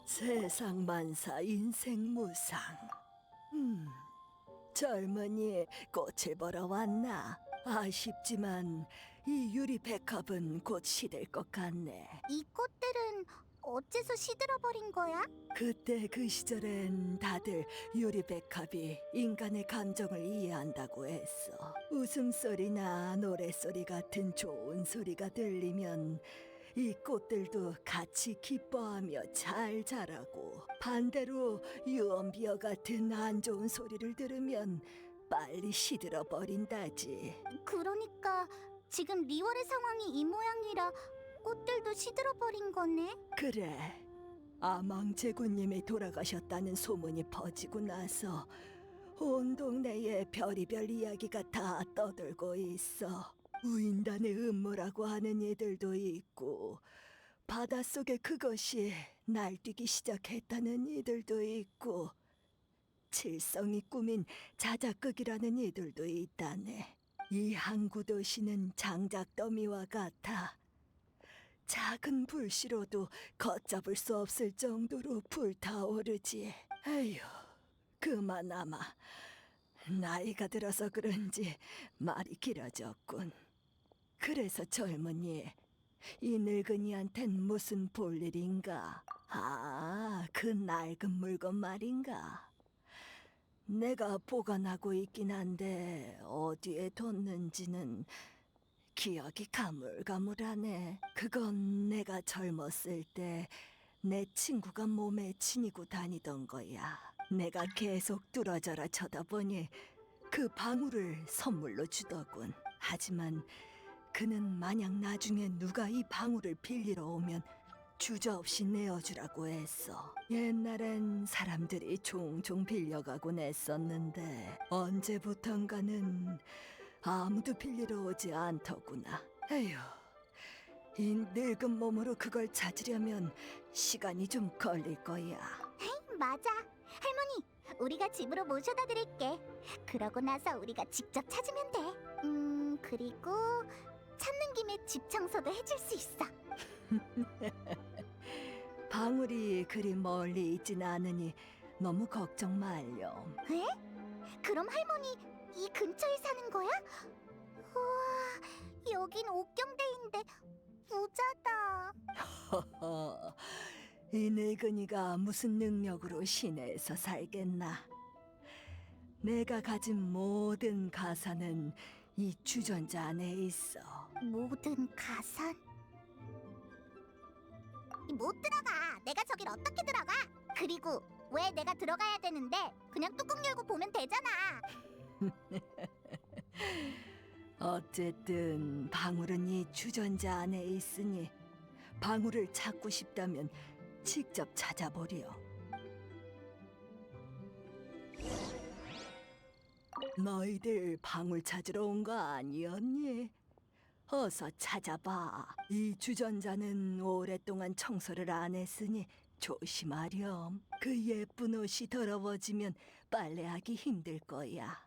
K: 세상 만사 인생 무상. 젊은이 꽃을 보러 왔나? 아쉽지만 이 유리 백합은 곧 시들 것 같네.
C: 이 꽃들은 어째서 시들어버린 거야?
K: 그때 그 시절엔 다들 유리 백합이 인간의 감정을 이해한다고 했어. 웃음소리나 노래소리 같은 좋은 소리가 들리면 이 꽃들도 같이 기뻐하며 잘 자라고, 반대로 유언비어 같은 안 좋은 소리를 들으면 빨리 시들어 버린다지.
C: 그러니까 지금 리월의 상황이 이 모양이라 꽃들도 시들어버린 거네?
K: 그래, 아망제군님이 돌아가셨다는 소문이 퍼지고 나서 온 동네에 별의별 이야기가 다 떠돌고 있어. 우인단의 음모라고 하는 이들도 있고, 바닷속에 그것이 날뛰기 시작했다는 이들도 있고, 칠성이 꾸민 자작극이라는 이들도 있다네. 이 항구 도시는 장작 더미와 같아 작은 불씨로도 걷잡을 수 없을 정도로 불타오르지. 에휴, 그만아마 나이가 들어서 그런지 말이 길어졌군. 그래서 젊은이, 이 늙은이한텐 무슨 볼일인가? 아, 그 낡은 물건 말인가? 내가 보관하고 있긴 한데 어디에 뒀는지는 기억이 가물가물하네. 그건 내가 젊었을 때 내 친구가 몸에 지니고 다니던 거야. 내가 계속 뚫어져라 쳐다보니 그 방울을 선물로 주더군. 하지만 그는 만약 나중에 누가 이 방울을 빌리러 오면 주저없이 내어주라고 했어. 옛날엔 사람들이 종종 빌려가곤 했었는데 언제부턴가는 아무도 빌리러 오지 않더구나. 에휴, 이 늙은 몸으로 그걸 찾으려면 시간이 좀 걸릴 거야.
C: 맞아. 할머니, 우리가 집으로 모셔다 드릴게. 그러고 나서 우리가 직접 찾으면 돼. 그리고 찾는 김에 집 청소도 해줄 수 있어.
K: 방울이 그리 멀리 있진 않으니 너무 걱정 말렴.
C: 에? 그럼 할머니 이 근처에 사는 거야? 우와, 여긴 옥경대인데 부자다.
K: 허허, 이 늙은이가 무슨 능력으로 시내에서 살겠나? 내가 가진 모든 가사는 이 주전자 안에 있어.
C: 모든 가산? 못 들어가. 내가 저길 어떻게 들어가? 그리고 왜 내가 들어가야 되는데? 그냥 뚜껑 열고 보면 되잖아.
K: 어쨌든 방울은 이 주전자 안에 있으니 방울을 찾고 싶다면 직접 찾아보렴. 너희들 방울 찾으러 온 거 아니었니? 어서 찾아봐. 이 주전자는 오랫동안 청소를 안 했으니 조심하렴. 그 예쁜 옷이 더러워지면 빨래하기 힘들 거야.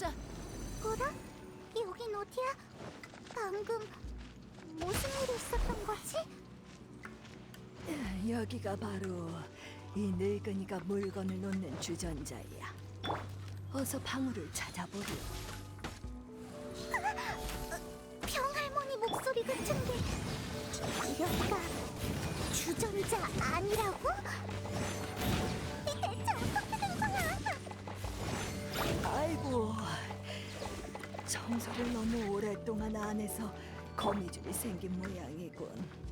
A: 가보자.
C: 뭐라? 여긴 어디야? 방금 무슨 일이 있었던 거지?
K: 여기가 바로 이 늙은이가 물건을 놓는 주전자야. 어서 방울을 찾아보려.
C: 병할머니 목소리 같은데 여기가 주전자 아니라고? 대체 어떻게 된 거야?
K: 아이고, 청소를 너무 오랫동안 안 해서 거미줄이 생긴 모양이군.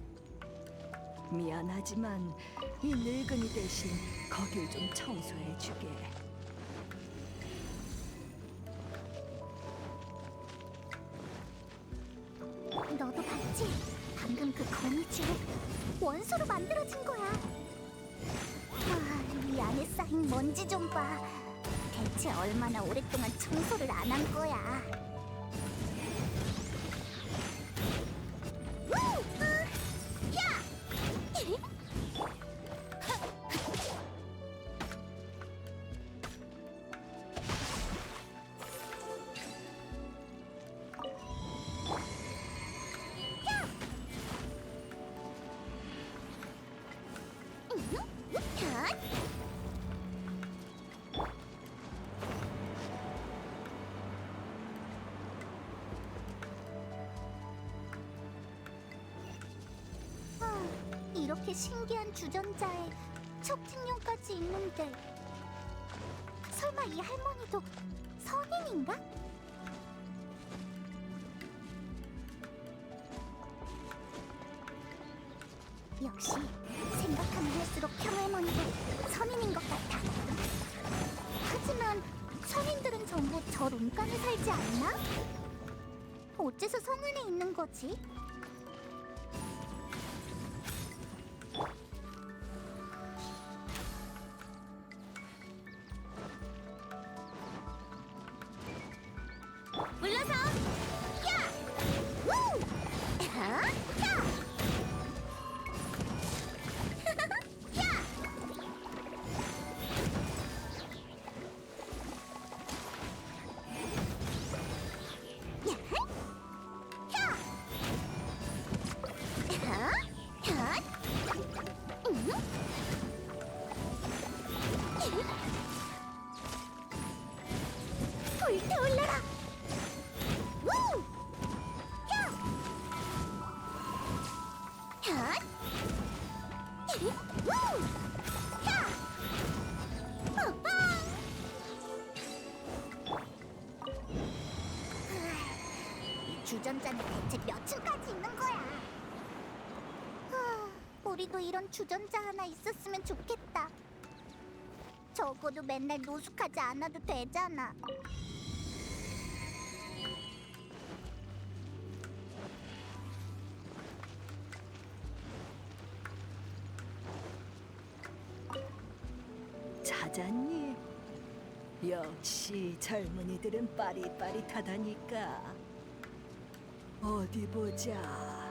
K: 미안하지만 이 늙은이 대신 거길 좀 청소해 주게.
C: 너도 봤지? 방금 그 거미줄 원소로 만들어진 거야. 이 안에 쌓인 먼지 좀 봐. 대체 얼마나 오랫동안 청소를 안 한 거야. 이렇게 신기한 주전자에 척진용까지 있는데 설마 이 할머니도 선인인가? 역시 생각하면 할수록 평할머니도 선인인 것 같아. 하지만 선인들은 전부 저 론간에 살지 않나? 어째서 성안에 있는 거지? 물러서! 야! 우! 야! 야! 야! 불태올라라! 우! 야! 야! 우! 야! 빠빠! 이 주전자는 대체 몇 층까지 있는 거야? 우리도 이런 주전자 하나 있었으면 좋겠다. 적어도 맨날 노숙하지 않아도 되잖아.
K: 찾았니? 역시 젊은이들은 빠릿빠릿하다니까. 어디 보자.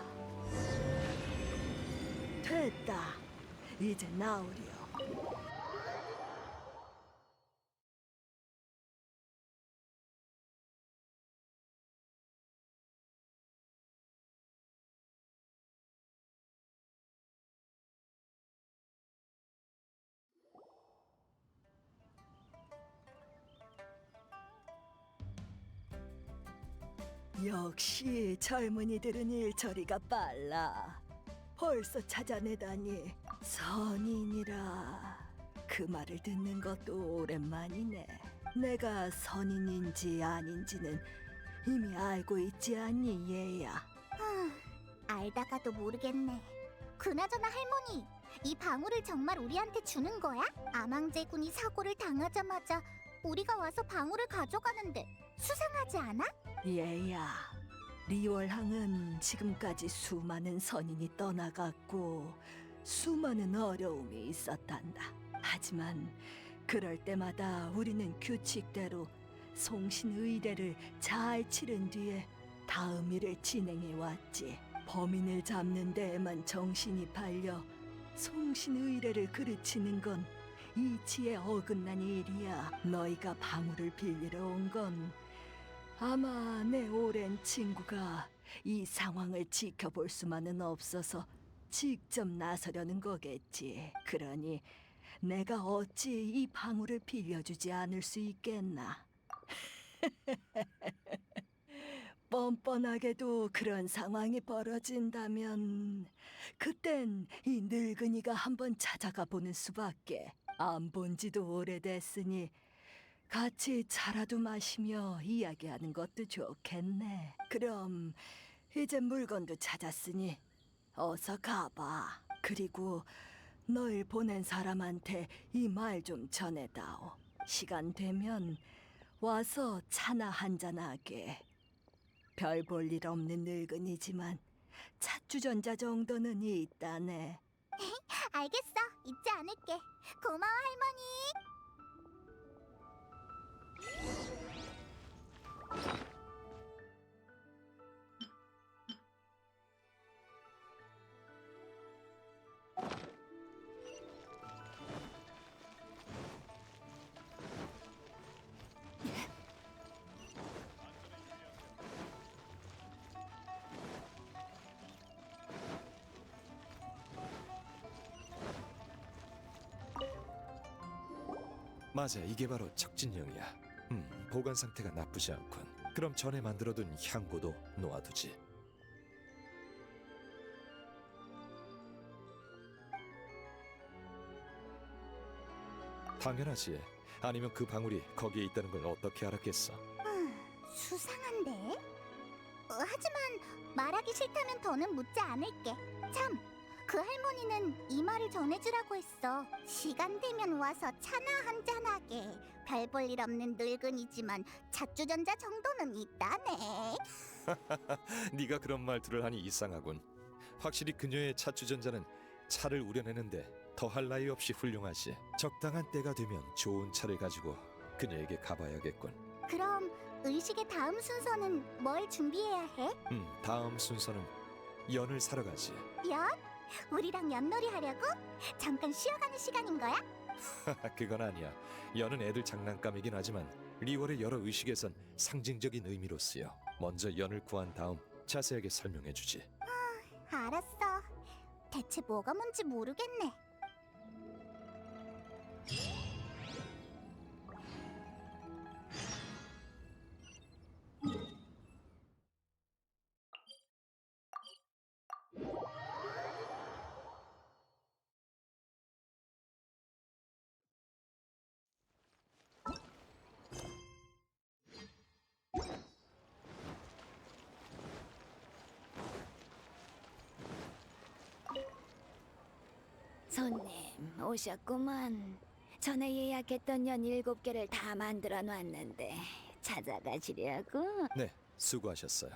K: 됐다. 이제 나오려. 역시 젊은이들은 일처리가 빨라. 벌써 찾아내다니. 선인이라 그 말을 듣는 것도 오랜만이네. 내가 선인인지 아닌지는 이미 알고 있지 않니, 얘야?
C: 알다가도 모르겠네. 그나저나 할머니, 이 방울을 정말 우리한테 주는 거야? 아망제군이 사고를 당하자마자 우리가 와서 방울을 가져가는데 수상하지 않아?
K: 얘야, 리월항은 지금까지 수많은 선인이 떠나갔고 수많은 어려움이 있었단다. 하지만 그럴 때마다 우리는 규칙대로 송신의례를 잘 치른 뒤에 다음 일을 진행해 왔지. 범인을 잡는 데에만 정신이 팔려 송신의례를 그르치는 건 이치에 어긋난 일이야. 너희가 방울을 빌리러 온 건 아마 내 오랜 친구가 이 상황을 지켜볼 수만은 없어서 직접 나서려는 거겠지. 그러니 내가 어찌 이 방울을 빌려주지 않을 수 있겠나. 뻔뻔하게도 그런 상황이 벌어진다면 그땐 이 늙은이가 한번 찾아가 보는 수밖에. 안 본 지도 오래됐으니 같이 차라도 마시며 이야기하는 것도 좋겠네. 그럼 이제 물건도 찾았으니 어서 가봐. 그리고 널 보낸 사람한테 이 말 좀 전해다오. 시간 되면 와서 차나 한잔하게. 별 볼 일 없는 늙은이지만 찻주전자 정도는 있다네.
C: 알겠어. 잊지 않을게. 고마워, 할머니.
F: 맞아, 이게 바로 척진령이야. 보관 상태가 나쁘지 않군. 그럼 전에 만들어둔 향고도 놓아두지. 당연하지. 아니면 그 방울이 거기에 있다는 걸 어떻게 알았겠어?
C: 수상한데? 하지만 말하기 싫다면 더는 묻지 않을게. 참, 그 할머니는 이 말을 전해주라고 했어. 시간 되면 와서 차나 한잔하게. 별 볼 일 없는 늙은이지만 찻주전자 정도는 있다네.
F: 네가 그런 말들을 하니 이상하군. 확실히 그녀의 찻주전자는 차를 우려내는데 더할 나위 없이 훌륭하지. 적당한 때가 되면 좋은 차를 가지고 그녀에게 가봐야겠군.
C: 그럼 의식의 다음 순서는 뭘 준비해야 해?
F: 다음 순서는 연을 사러 가지.
C: 연? 우리랑 연놀이 하려고? 잠깐 쉬어가는 시간인 거야?
F: 그건 아니야. 연은 애들 장난감이긴 하지만 리월의 여러 의식에선 상징적인 의미로 쓰여. 먼저 연을 구한 다음 자세하게 설명해주지.
C: 알았어. 대체 뭐가 뭔지 모르겠네.
A: 손님 오셨구만. 전에 예약했던 연 7개를 다 만들어 놨는데 찾아가시려고?
F: 네, 수고하셨어요.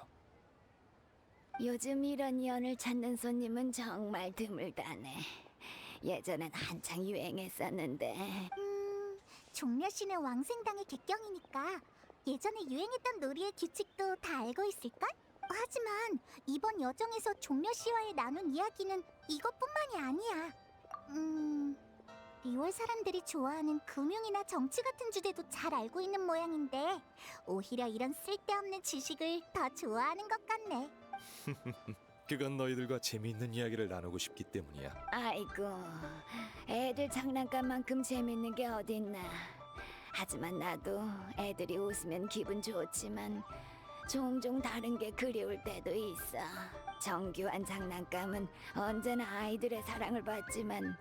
A: 요즘 이런 연을 찾는 손님은 정말 드물다네. 예전엔 한창 유행했었는데.
C: 종려씨는 왕생당의 객경이니까 예전에 유행했던 놀이의 규칙도 다 알고 있을걸? 하지만 이번 여정에서 종려씨와의 나눈 이야기는 이것뿐만이 아니야. 리월 사람들이 좋아하는 금융이나 정치 같은 주제도 잘 알고 있는 모양인데 오히려 이런 쓸데없는 지식을 더 좋아하는 것 같네.
F: 그건 너희들과 재미있는 이야기를 나누고 싶기 때문이야.
A: 아이고, 애들 장난감만큼 재밌는 게 어딨나. 하지만 나도 애들이 웃으면 기분 좋지만 종종 다른 게 그리울 때도 있어. 정교한 장난감은 언제나 아이들의 사랑을 받지만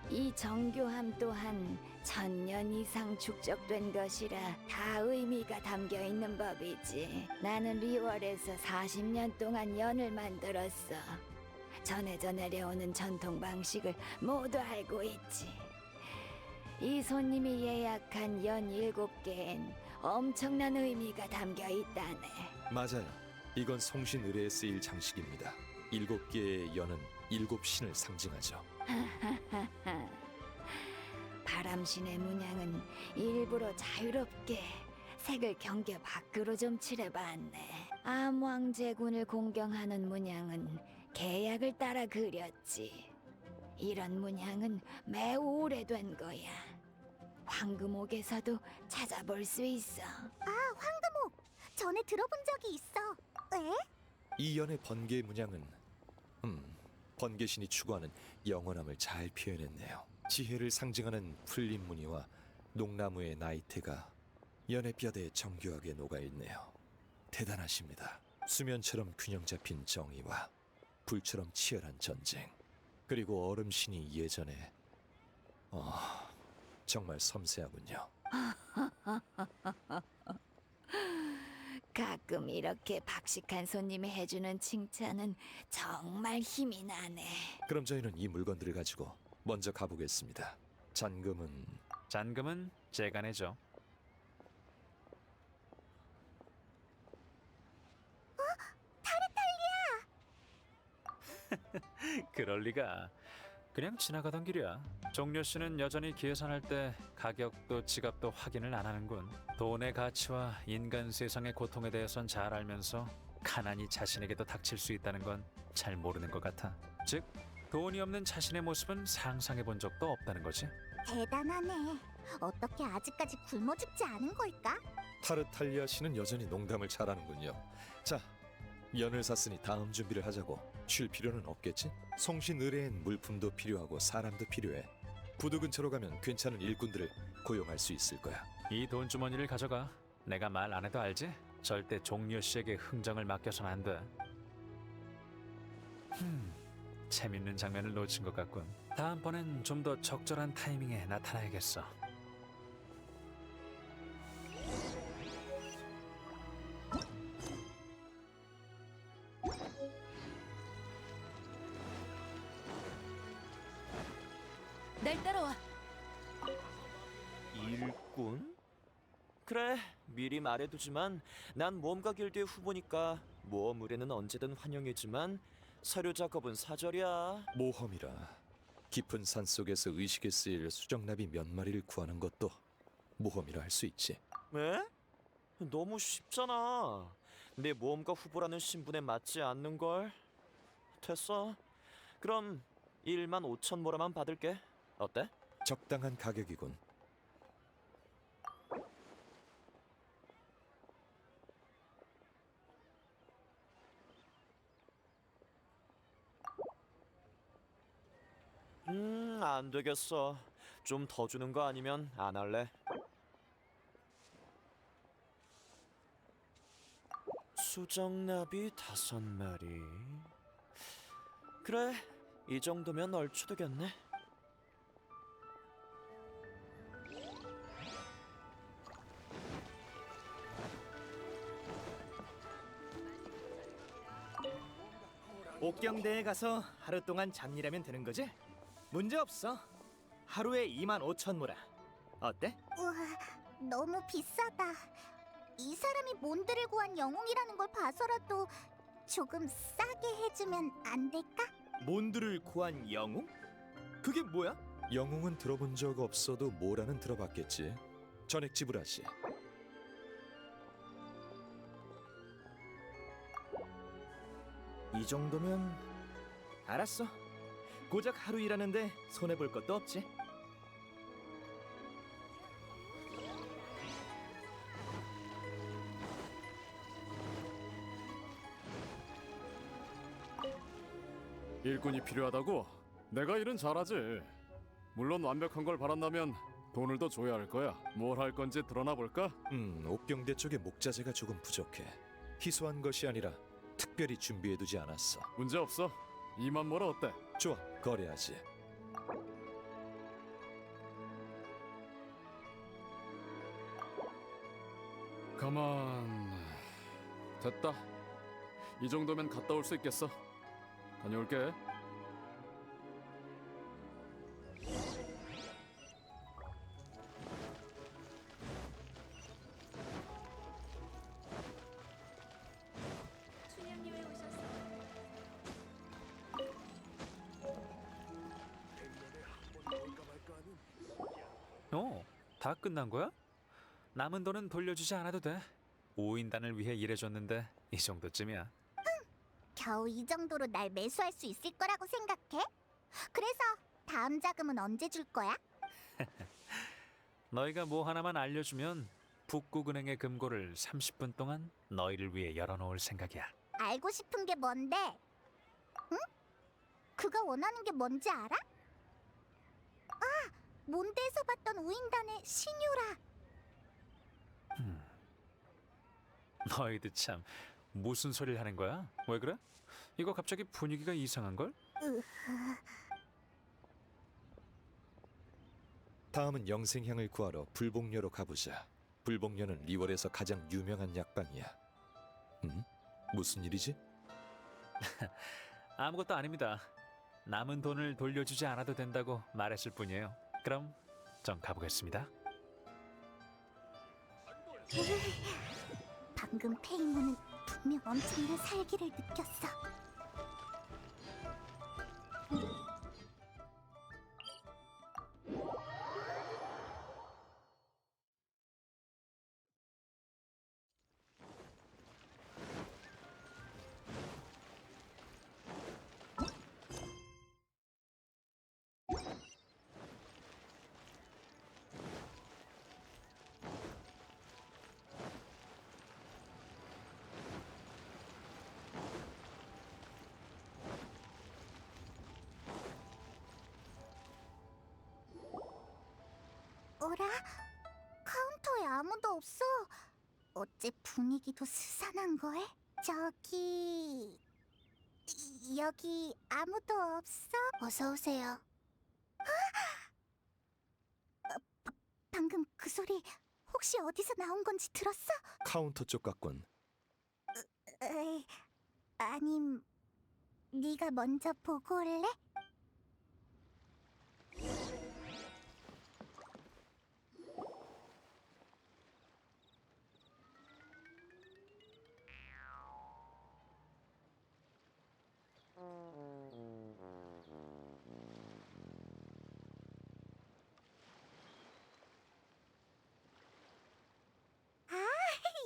A: 이 정교함 또한 1000년 이상 축적된 것이라 다 의미가 담겨 있는 법이지. 나는 리월에서 40년 동안 연을 만들었어. 전해져 내려오는 전통 방식을 모두 알고 있지. 이 손님이 예약한 연 7개엔 엄청난 의미가 담겨 있다네.
F: 맞아요. 이건 송신 의뢰에 쓰일 장식입니다. 7개의 연은 7신을 상징하죠.
A: 바람신의 문양은 일부러 자유롭게 색을 경계 밖으로 좀 칠해봤네. 암왕제군을 공경하는 문양은 계약을 따라 그렸지. 이런 문양은 매우 오래된 거야. 황금옥에서도 찾아볼 수 있어.
C: 아, 황금옥! 전에 들어본 적이 있어. 에?
F: 이 연의 번개 문양은 번개신이 추구하는 영원함을 잘 표현했네요. 지혜를 상징하는 풀린 무늬와 농나무의 나이테가 연의 뼈대에 정교하게 녹아있네요. 대단하십니다. 수면처럼 균형 잡힌 정의와 불처럼 치열한 전쟁, 그리고 얼음신이 예전에 정말 섬세하군요.
A: 가끔 이렇게 박식한 손님이 해주는 칭찬은 정말 힘이 나네.
F: 그럼 저희는 이 물건들을 가지고 먼저 가보겠습니다.
D: 잔금은 제가 내죠. 그럴 리가. 그냥 지나가던 길이야. 종려 씨는 여전히 계산할 때 가격도 지갑도 확인을 안 하는군. 돈의 가치와 인간 세상의 고통에 대해선 잘 알면서 가난이 자신에게도 닥칠 수 있다는 건 잘 모르는 것 같아. 즉, 돈이 없는 자신의 모습은 상상해 본 적도 없다는 거지.
C: 대단하네. 어떻게 아직까지 굶어 죽지 않은 걸까?
F: 타르탈리아 씨는 여전히 농담을 잘하는군요. 자, 연을 샀으니 다음 준비를 하자고. 쉴 필요는 없겠지? 송신 의뢰엔 물품도 필요하고 사람도 필요해. 부두 근처로 가면 괜찮은 일꾼들을 고용할 수 있을 거야.
D: 이 돈 주머니를 가져가. 내가 말 안 해도 알지? 절대 종려 씨에게 흥정을 맡겨선 안 돼. 재밌는 장면을 놓친 것 같군. 다음번엔 좀 더 적절한 타이밍에 나타나야겠어.
A: 날 따라와.
L: 일꾼? 그래, 미리 말해두지만 난 모험가 길드의 후보니까 모험 의뢰는 언제든 환영이지만 서류 작업은 사절이야.
F: 모험이라 깊은 산 속에서 의식에 쓰일 수정나비 몇 마리를 구하는 것도 모험이라 할 수 있지.
L: 왜? 너무 쉽잖아. 내 모험가 후보라는 신분에 맞지 않는 걸. 됐어. 그럼 15,000모라만 받을게. 어때?
F: 적당한 가격이군.
L: 안 되겠어. 좀 더 주는 거 아니면 안 할래. 수정나비 5마리. 그래, 이 정도면 얼추 되겠네.
M: 옥경대에 가서 하루 동안 잡일하면 되는 거지? 문제 없어. 하루에 25,000모라. 어때?
C: 우와, 너무 비싸다. 이 사람이 몬드를 구한 영웅이라는 걸 봐서라도 조금 싸게 해주면 안 될까?
M: 몬드를 구한 영웅? 그게 뭐야?
F: 영웅은 들어본 적 없어도 모라는 들어봤겠지. 전액 지불하지.
M: 이 정도면 알았어. 고작 하루 일하는데 손해볼 것도 없지.
N: 일꾼이 필요하다고? 내가 일은 잘하지. 물론 완벽한 걸 바란다면 돈을 더 줘야 할 거야. 뭘 할 건지 드러나 볼까?
F: 옥경대 쪽에 목자재가 조금 부족해. 희소한 것이 아니라 특별히 준비해두지 않았어.
N: 문제 없어. 20,000모라 어때?
F: 좋아, 거래하지.
N: 가만. 됐다. 이 정도면 갔다 올 수 있겠어. 다녀올게.
D: 다 끝난 거야? 남은 돈은 돌려주지 않아도 돼. 5인단을 위해 일해줬는데 이 정도쯤이야.
C: 겨우 이 정도로 날 매수할 수 있을 거라고 생각해? 그래서 다음 자금은 언제 줄 거야?
D: 너희가 뭐 하나만 알려주면 북극은행의 금고를 30분 동안 너희를 위해 열어놓을 생각이야.
C: 알고 싶은 게 뭔데? 응? 그가 원하는 게 뭔지 알아? 아, 몬드에서 봤던 우인단의 신유라.
D: 너희들 참 무슨 소리를 하는 거야? 왜 그래? 이거 갑자기 분위기가 이상한 걸?
F: 다음은 영생향을 구하러 불복녀로 가보자. 불복녀는 리월에서 가장 유명한 약방이야. 무슨 일이지?
D: 아무것도 아닙니다. 남은 돈을 돌려주지 않아도 된다고 말했을 뿐이에요. 그럼 전 가보겠습니다.
C: 방금 페이몬은 분명 엄청난 살기를 느꼈어. 어라? 카운터에 아무도 없어. 어째 분위기도 스산한걸? 저기... 여기 아무도 없어? 어서 오세요. 방금 그 소리 혹시 어디서 나온 건지 들었어?
F: 카운터 쪽 같군.
C: 아님 네가 먼저 보고 올래?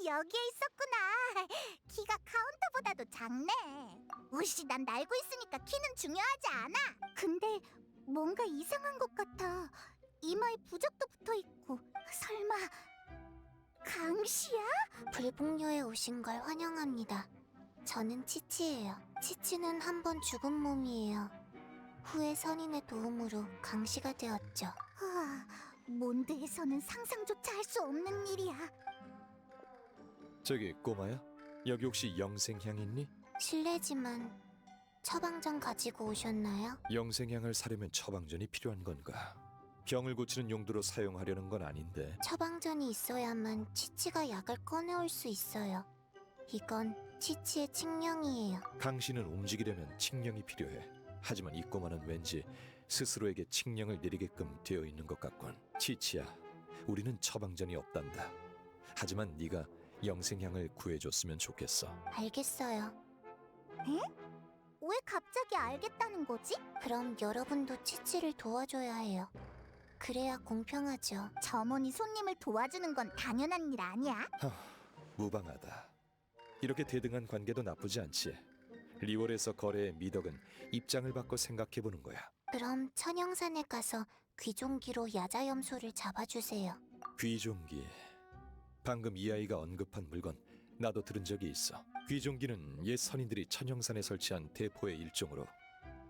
C: 여기에 있었구나. 키가 카운터보다도 작네. 우씨, 난 날고 있으니까 키는 중요하지 않아. 근데 뭔가 이상한 것 같아. 이마에 부적도 붙어있고. 설마 강시야?
O: 불복녀에 오신 걸 환영합니다. 저는 치치예요. 치치는 한 번 죽은 몸이에요. 후에 선인의 도움으로 강시가 되었죠.
C: 몬드에서는 상상조차 할 수 없는 일이야.
F: 저기 꼬마야, 여기 혹시 영생향 있니?
O: 실례지만 처방전 가지고 오셨나요?
F: 영생향을 사려면 처방전이 필요한 건가? 병을 고치는 용도로 사용하려는 건 아닌데.
O: 처방전이 있어야만 치치가 약을 꺼내올 수 있어요. 이건 치치의 칙령이에요.
F: 강신은 움직이려면 칙령이 필요해. 하지만 이 꼬마는 왠지 스스로에게 칙령을 내리게끔 되어 있는 것 같군. 치치야, 우리는 처방전이 없단다. 하지만 네가 영생향을 구해줬으면 좋겠어.
O: 알겠어요.
C: 에? 왜 갑자기 알겠다는 거지?
O: 그럼 여러분도 치치를 도와줘야 해요. 그래야 공평하죠.
C: 점원이 손님을 도와주는 건 당연한 일 아니야?
F: 무방하다. 이렇게 대등한 관계도 나쁘지 않지. 리월에서 거래의 미덕은 입장을 바꿔 생각해보는 거야.
O: 그럼 천영산에 가서 귀종기로 야자염소를 잡아주세요.
F: 귀종기. 방금 이 아이가 언급한 물건 나도 들은 적이 있어. 귀종기는 옛 선인들이 천형산에 설치한 대포의 일종으로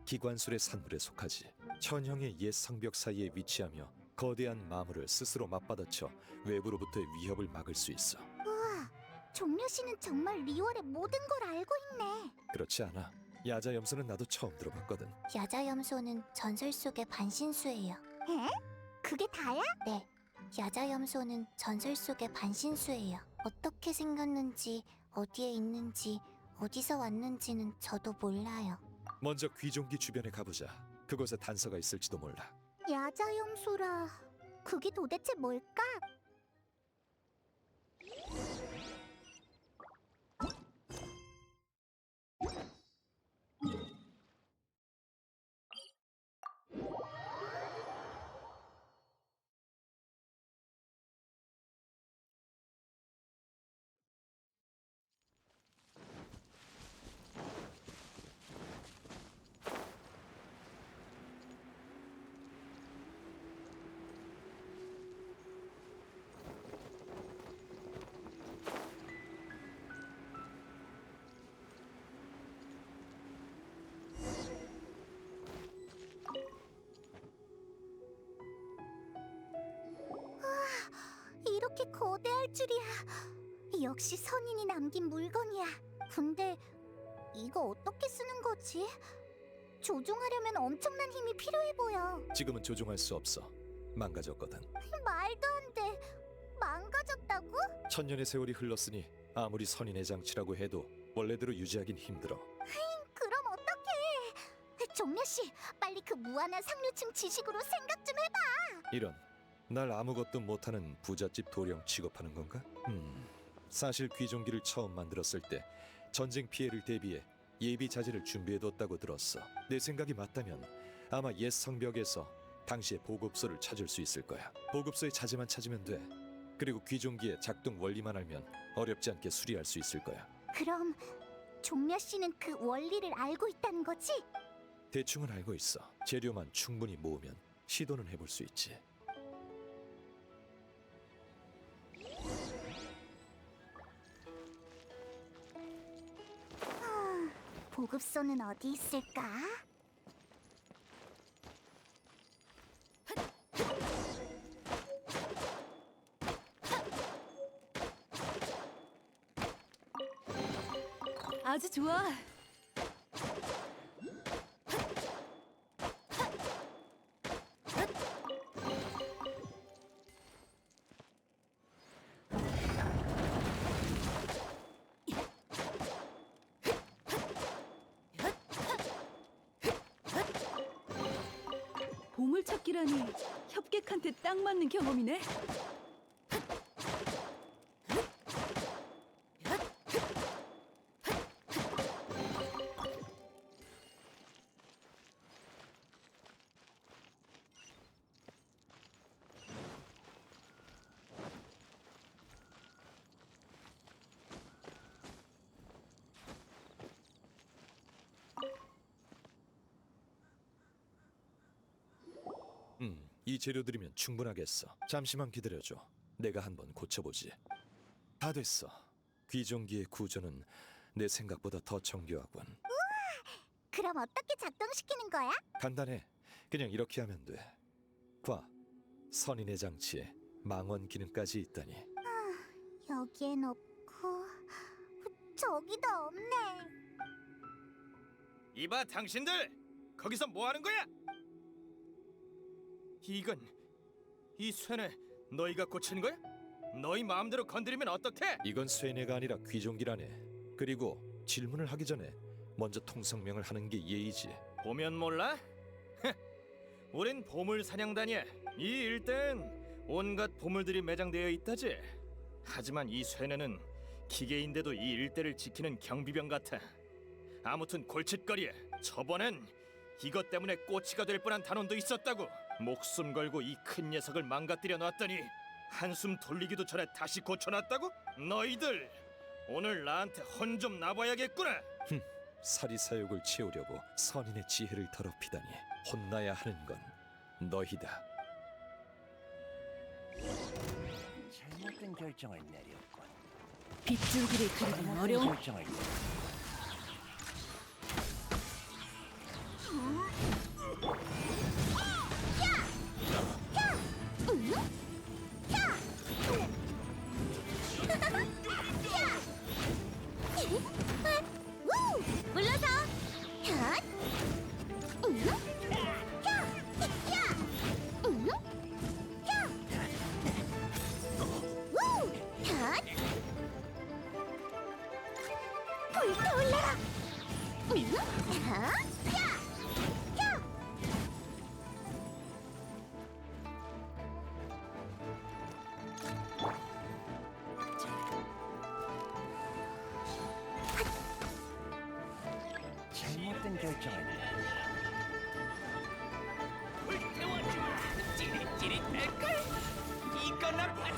F: 기관술의 산물에 속하지. 천형의 옛 성벽 사이에 위치하며 거대한 마물을 스스로 맞받아쳐 외부로부터의 위협을 막을 수 있어.
C: 우와, 종려 씨는 정말 리월의 모든 걸 알고 있네.
F: 그렇지 않아. 야자염소는 나도 처음 들어봤거든.
O: 야자염소는 전설 속의 반신수예요.
C: 에? 그게 다야?
O: 네. 야자염소는 전설 속의 반신수예요. 어떻게 생겼는지, 어디에 있는지, 어디서 왔는지는 저도 몰라요.
F: 먼저 귀종기 주변에 가보자. 그곳에 단서가 있을지도 몰라.
C: 야자염소라... 그게 도대체 뭘까? 이렇게 거대할 줄이야. 역시 선인이 남긴 물건이야. 근데 이거 어떻게 쓰는 거지? 조종하려면 엄청난 힘이 필요해 보여.
F: 지금은 조종할 수 없어. 망가졌거든.
C: 말도 안 돼. 망가졌다고?
F: 천년의 세월이 흘렀으니 아무리 선인의 장치라고 해도 원래대로 유지하긴 힘들어.
C: 그럼 어떡해? 종려 씨, 빨리 그 무한한 상류층 지식으로 생각 좀 해봐.
F: 이런, 날 아무것도 못하는 부잣집 도령 취급하는 건가? 사실 귀종기를 처음 만들었을 때 전쟁 피해를 대비해 예비 자재를 준비해뒀다고 들었어. 내 생각이 맞다면 아마 옛 성벽에서 당시의 보급소를 찾을 수 있을 거야. 보급소의 자재만 찾으면 돼. 그리고 귀종기의 작동 원리만 알면 어렵지 않게 수리할 수 있을 거야.
C: 그럼 종려 씨는 그 원리를 알고 있다는 거지?
F: 대충은 알고 있어. 재료만 충분히 모으면 시도는 해볼 수 있지.
C: 보급소는 어디 있을까?
B: 아주 좋아.
K: 보물찾기라니 협객한테 딱 맞는 경험이네.
F: 이 재료들이면 충분하겠어. 잠시만 기다려줘. 내가 한번 고쳐보지. 다 됐어. 귀종기의 구조는 내 생각보다 더 정교하군.
C: 그럼 어떻게 작동시키는 거야?
F: 간단해. 그냥 이렇게 하면 돼. 봐. 선인의 장치에 망원 기능까지 있다니.
C: 여기엔 없고 저기도 없네.
M: 이봐 당신들! 거기서 뭐 하는 거야? 이 쇠뇌 너희가 고치는 거야? 너희 마음대로 건드리면 어떡해?
F: 이건 쇠뇌가 아니라 귀종기라네. 그리고 질문을 하기 전에 먼저 통성명을 하는 게 예의지.
M: 보면 몰라? 우린 보물 사냥단이야. 이 일대엔 온갖 보물들이 매장되어 있다지. 하지만 이 쇠뇌는 기계인데도 이 일대를 지키는 경비병 같아. 아무튼 골칫거리야. 저번엔 이것 때문에 꼬치가 될 뻔한 단원도 있었다고. 목숨 걸고 이 큰 녀석을 망가뜨려 놨더니 한숨 돌리기도 전에 다시 고쳐놨다고? 너희들 오늘 나한테 혼 좀 나봐야겠구나.
F: 사리사욕을 채우려고 선인의 지혜를 더럽히다니. 혼나야 하는 건 너희다.
P: 잘못된 결정을 내렸군.
K: 빗줄기를 그리기 어려운
P: 결정을
C: 물러서. 불타올라라.
P: 잘못된 결정을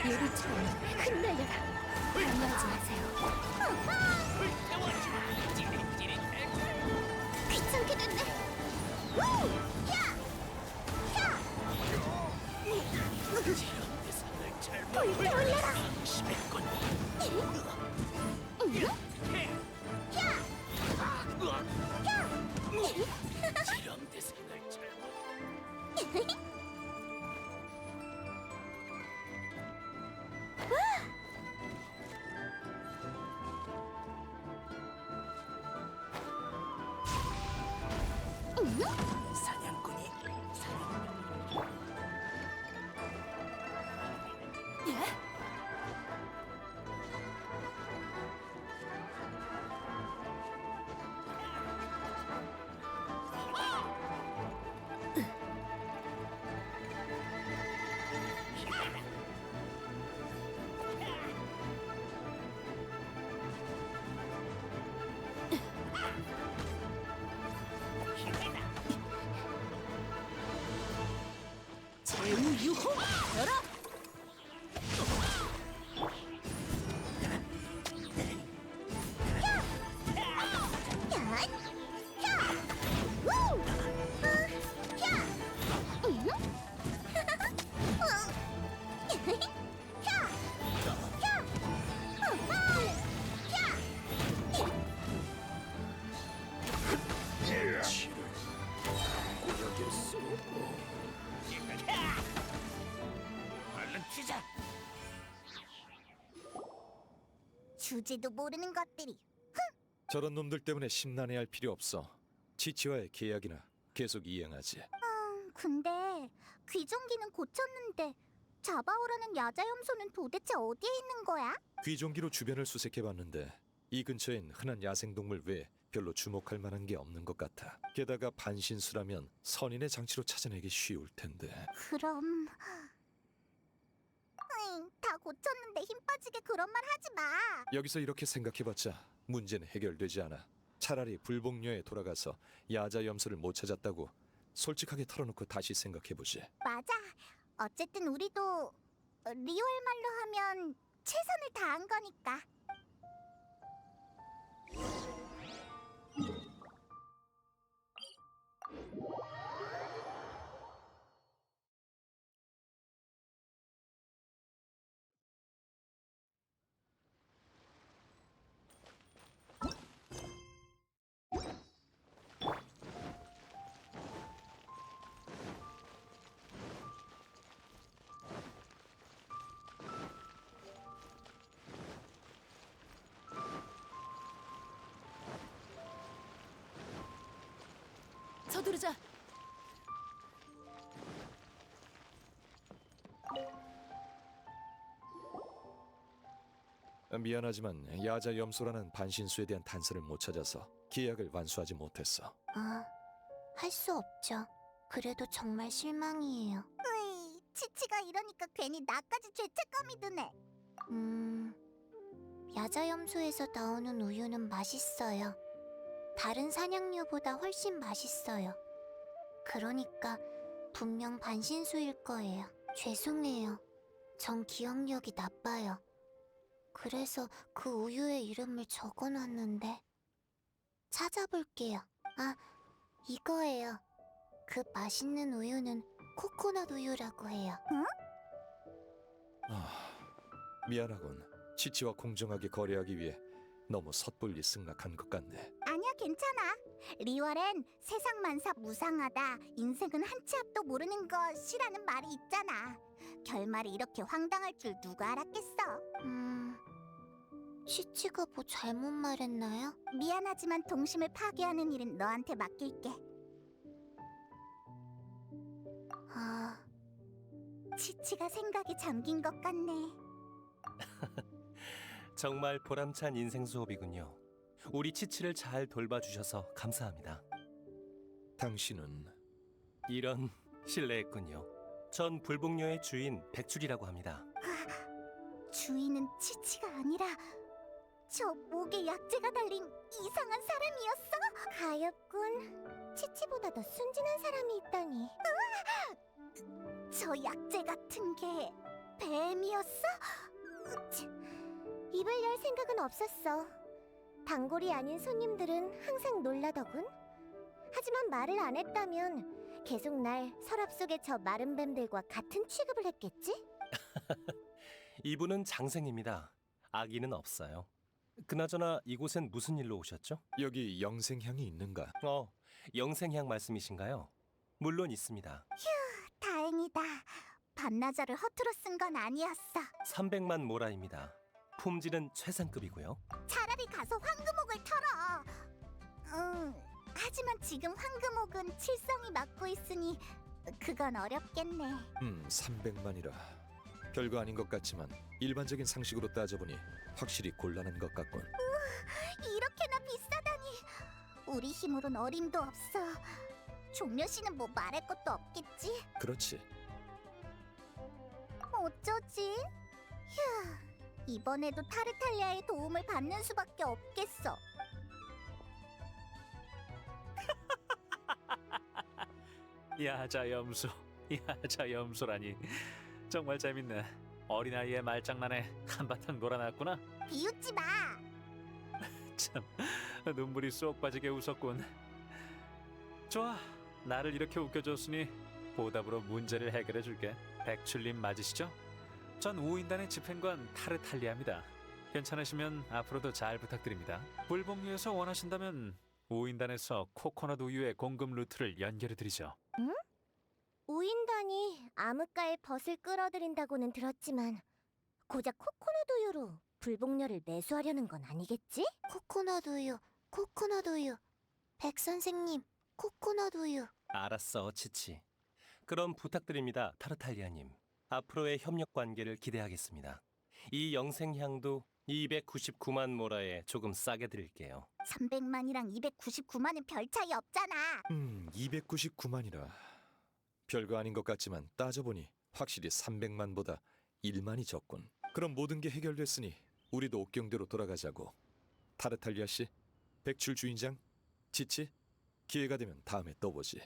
A: 요리처럼 흩날려라. 방해하지 마세요.
C: 귀찮게 됐네. 불타올라라.
P: 이런 대상을 잘못
C: 와!
K: 유호 열어.
H: 얼른 튀자.
C: 주제도 모르는 것들이.
F: 저런 놈들 때문에 심란해할 필요 없어. 치치와의 계약이나 계속 이행하지.
C: 근데 귀종기는 고쳤는데 자바오라는 야자염소는 도대체 어디에 있는 거야?
F: 귀종기로 주변을 수색해봤는데 이 근처엔 흔한 야생동물 외에 별로 주목할 만한 게 없는 것 같아. 게다가 반신수라면 선인의 장치로 찾아내기 쉬울 텐데.
C: 그럼 다 고쳤는데 힘 빠지게 그런 말 하지 마.
F: 여기서 이렇게 생각해봤자 문제는 해결되지 않아. 차라리 불복녀에 돌아가서 야자 염소를 못 찾았다고 솔직하게 털어놓고 다시 생각해보지.
C: 맞아. 어쨌든 우리도 리월 말로 하면 최선을 다한 거니까.
K: 서두르자.
F: 미안하지만 야자 염소라는 반신수에 대한 단서를 못 찾아서 계약을 완수하지 못했어.
O: 할 수 없죠. 그래도 정말 실망이에요.
C: 치치가 이러니까 괜히 나까지 죄책감이 드네.
O: 야자염소에서 나오는 우유는 맛있어요. 다른 사냥류보다 훨씬 맛있어요. 그러니까 분명 반신수일 거예요. 죄송해요. 전 기억력이 나빠요. 그래서 그 우유의 이름을 적어놨는데 찾아볼게요. 이거예요. 그 맛있는 우유는 코코넛 우유라고 해요.
C: 응?
F: 미안하군. 치치와 공정하게 거래하기 위해 너무 섣불리 승낙한 것 같네.
C: 아니야, 괜찮아. 리월엔 세상 만사 무상하다, 인생은 한 치 앞도 모르는 것이라는 말이 있잖아. 결말이 이렇게 황당할 줄 누가 알았겠어.
O: 치치가 뭐 잘못 말했나요?
C: 미안하지만 동심을 파괴하는 일은 너한테 맡길게. 치치가 생각에 잠긴 것 같네.
Q: 정말 보람찬 인생 수업이군요. 우리 치치를 잘 돌봐주셔서 감사합니다.
F: 당신은?
Q: 이런, 실례했군요. 전 불복녀의 주인 백출이라고 합니다.
C: 주인은 치치가 아니라 저 목에 약재가 달린 이상한 사람이었어?
O: 가엾군. 치치보다 더 순진한 사람이 있다니.
C: 저 약재 같은 게 뱀이었어?
O: 입을 열 생각은 없었어. 단골이 아닌 손님들은 항상 놀라더군. 하지만 말을 안 했다면 계속 날 서랍 속의 저 마른 뱀들과 같은 취급을 했겠지?
Q: 이분은 장생입니다. 아기는 없어요. 그나저나 이곳엔 무슨 일로 오셨죠?
F: 여기 영생향이 있는가?
Q: 영생향 말씀이신가요? 물론 있습니다.
C: 휴, 다행이다. 반나절을 허투루 쓴 건 아니었어.
Q: 300만 모라입니다. 품질은 최상급이고요.
C: 차라리 가서 황금옥을 털어. 하지만 지금 황금옥은 칠성이 맡고 있으니 그건 어렵겠네.
F: 300만이라 별거 아닌 것 같지만 일반적인 상식으로 따져보니 확실히 곤란한 것 같군.
C: 이렇게나 비싸다니. 우리 힘으론 어림도 없어. 종려 씨는 뭐 말할 것도 없겠지?
F: 그렇지.
C: 어쩌지? 휴, 이번에도 타르탈리아의 도움을 받는 수밖에 없겠어.
D: 야자 염소, 야, 저 염소라니. 정말 재밌네. 어린아이의 말장난에 한바탕 놀아놨구나.
C: 비웃지 마.
D: 참, 눈물이 쏙 빠지게 웃었군. 좋아, 나를 이렇게 웃겨줬으니 보답으로 문제를 해결해줄게. 백출님 맞으시죠? 전 우인단의 집행관 타르탈리아입니다. 괜찮으시면 앞으로도 잘 부탁드립니다. 불복류에서 원하신다면 우인단에서 코코넛 우유의 공급 루트를 연결해드리죠.
O: 응? 우인단이 암흑가의 벗을 끌어들인다고는 들었지만 고작 코코넛 우유로 불복녀를 매수하려는 건 아니겠지? 코코넛 우유. 백 선생님, 코코넛 우유.
Q: 알았어, 치치. 그럼 부탁드립니다, 타르탈리아님. 앞으로의 협력 관계를 기대하겠습니다. 이 영생향도 299만 모라에 조금 싸게 드릴게요.
C: 300만이랑 299만은 별 차이 없잖아.
F: 299만이라 별거 아닌 것 같지만 따져보니 확실히 300만보다 1만이 적군. 그럼 모든 게 해결됐으니 우리도 옥경대로 돌아가자고. 타르탈리아 씨, 백출 주인장, 치치, 기회가 되면 다음에 또 보지.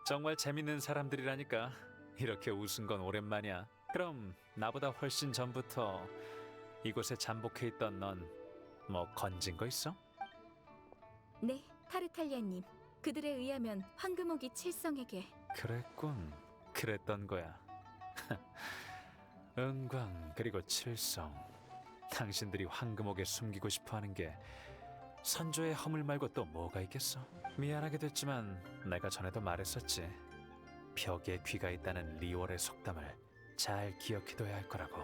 D: 정말 재밌는 사람들이라니까. 이렇게 웃은 건 오랜만이야. 그럼 나보다 훨씬 전부터 이곳에 잠복해 있던 넌 뭐 건진 거 있어?
B: 네, 타르탈리아님. 그들에 의하면 황금옥이 칠성에게.
D: 그랬군. 그랬던 거야. 은광 그리고 칠성. 당신들이 황금옥에 숨기고 싶어하는 게 선조의 허물 말고 또 뭐가 있겠어? 미안하게 됐지만 내가 전에도 말했었지. 벽에 귀가 있다는 리월의 속담을 잘 기억해둬야 할 거라고.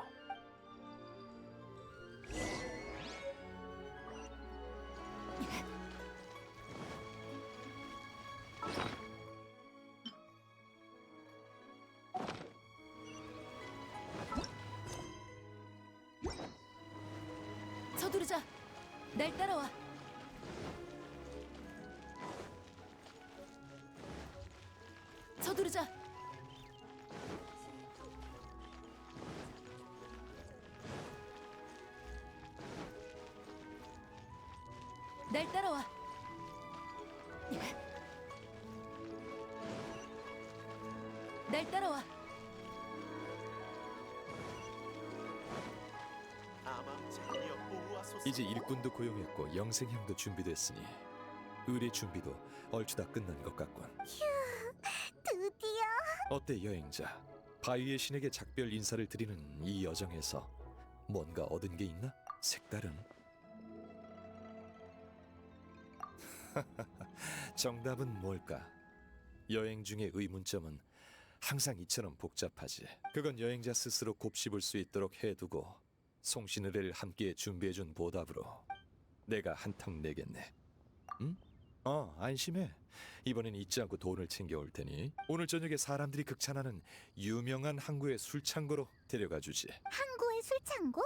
B: 서두르자. 날 따라와. 서두르자. 날 따라와. 날 따라와.
F: 이제 일꾼도 고용했고 영생향도 준비됐으니 의뢰 준비도 얼추 다 끝난 것 같군.
C: 휴, 드디어.
F: 어때 여행자? 바위의 신에게 작별 인사를 드리는 이 여정에서 뭔가 얻은 게 있나? 색다른? 정답은 뭘까? 여행 중의 의문점은 항상 이처럼 복잡하지. 그건 여행자 스스로 곱씹을 수 있도록 해두고 송신의뢰를 함께 준비해준 보답으로 내가 한턱 내겠네. 응? 안심해. 이번엔 잊지 않고 돈을 챙겨올 테니 오늘 저녁에 사람들이 극찬하는 유명한 항구의 술창고로 데려가 주지.
C: 항구의 술창고?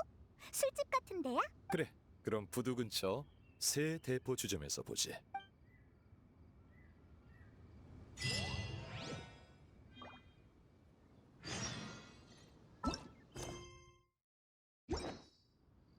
C: 술집 같은 데야?
F: 그래, 그럼 부두 근처 새 대포 주점에서 보지.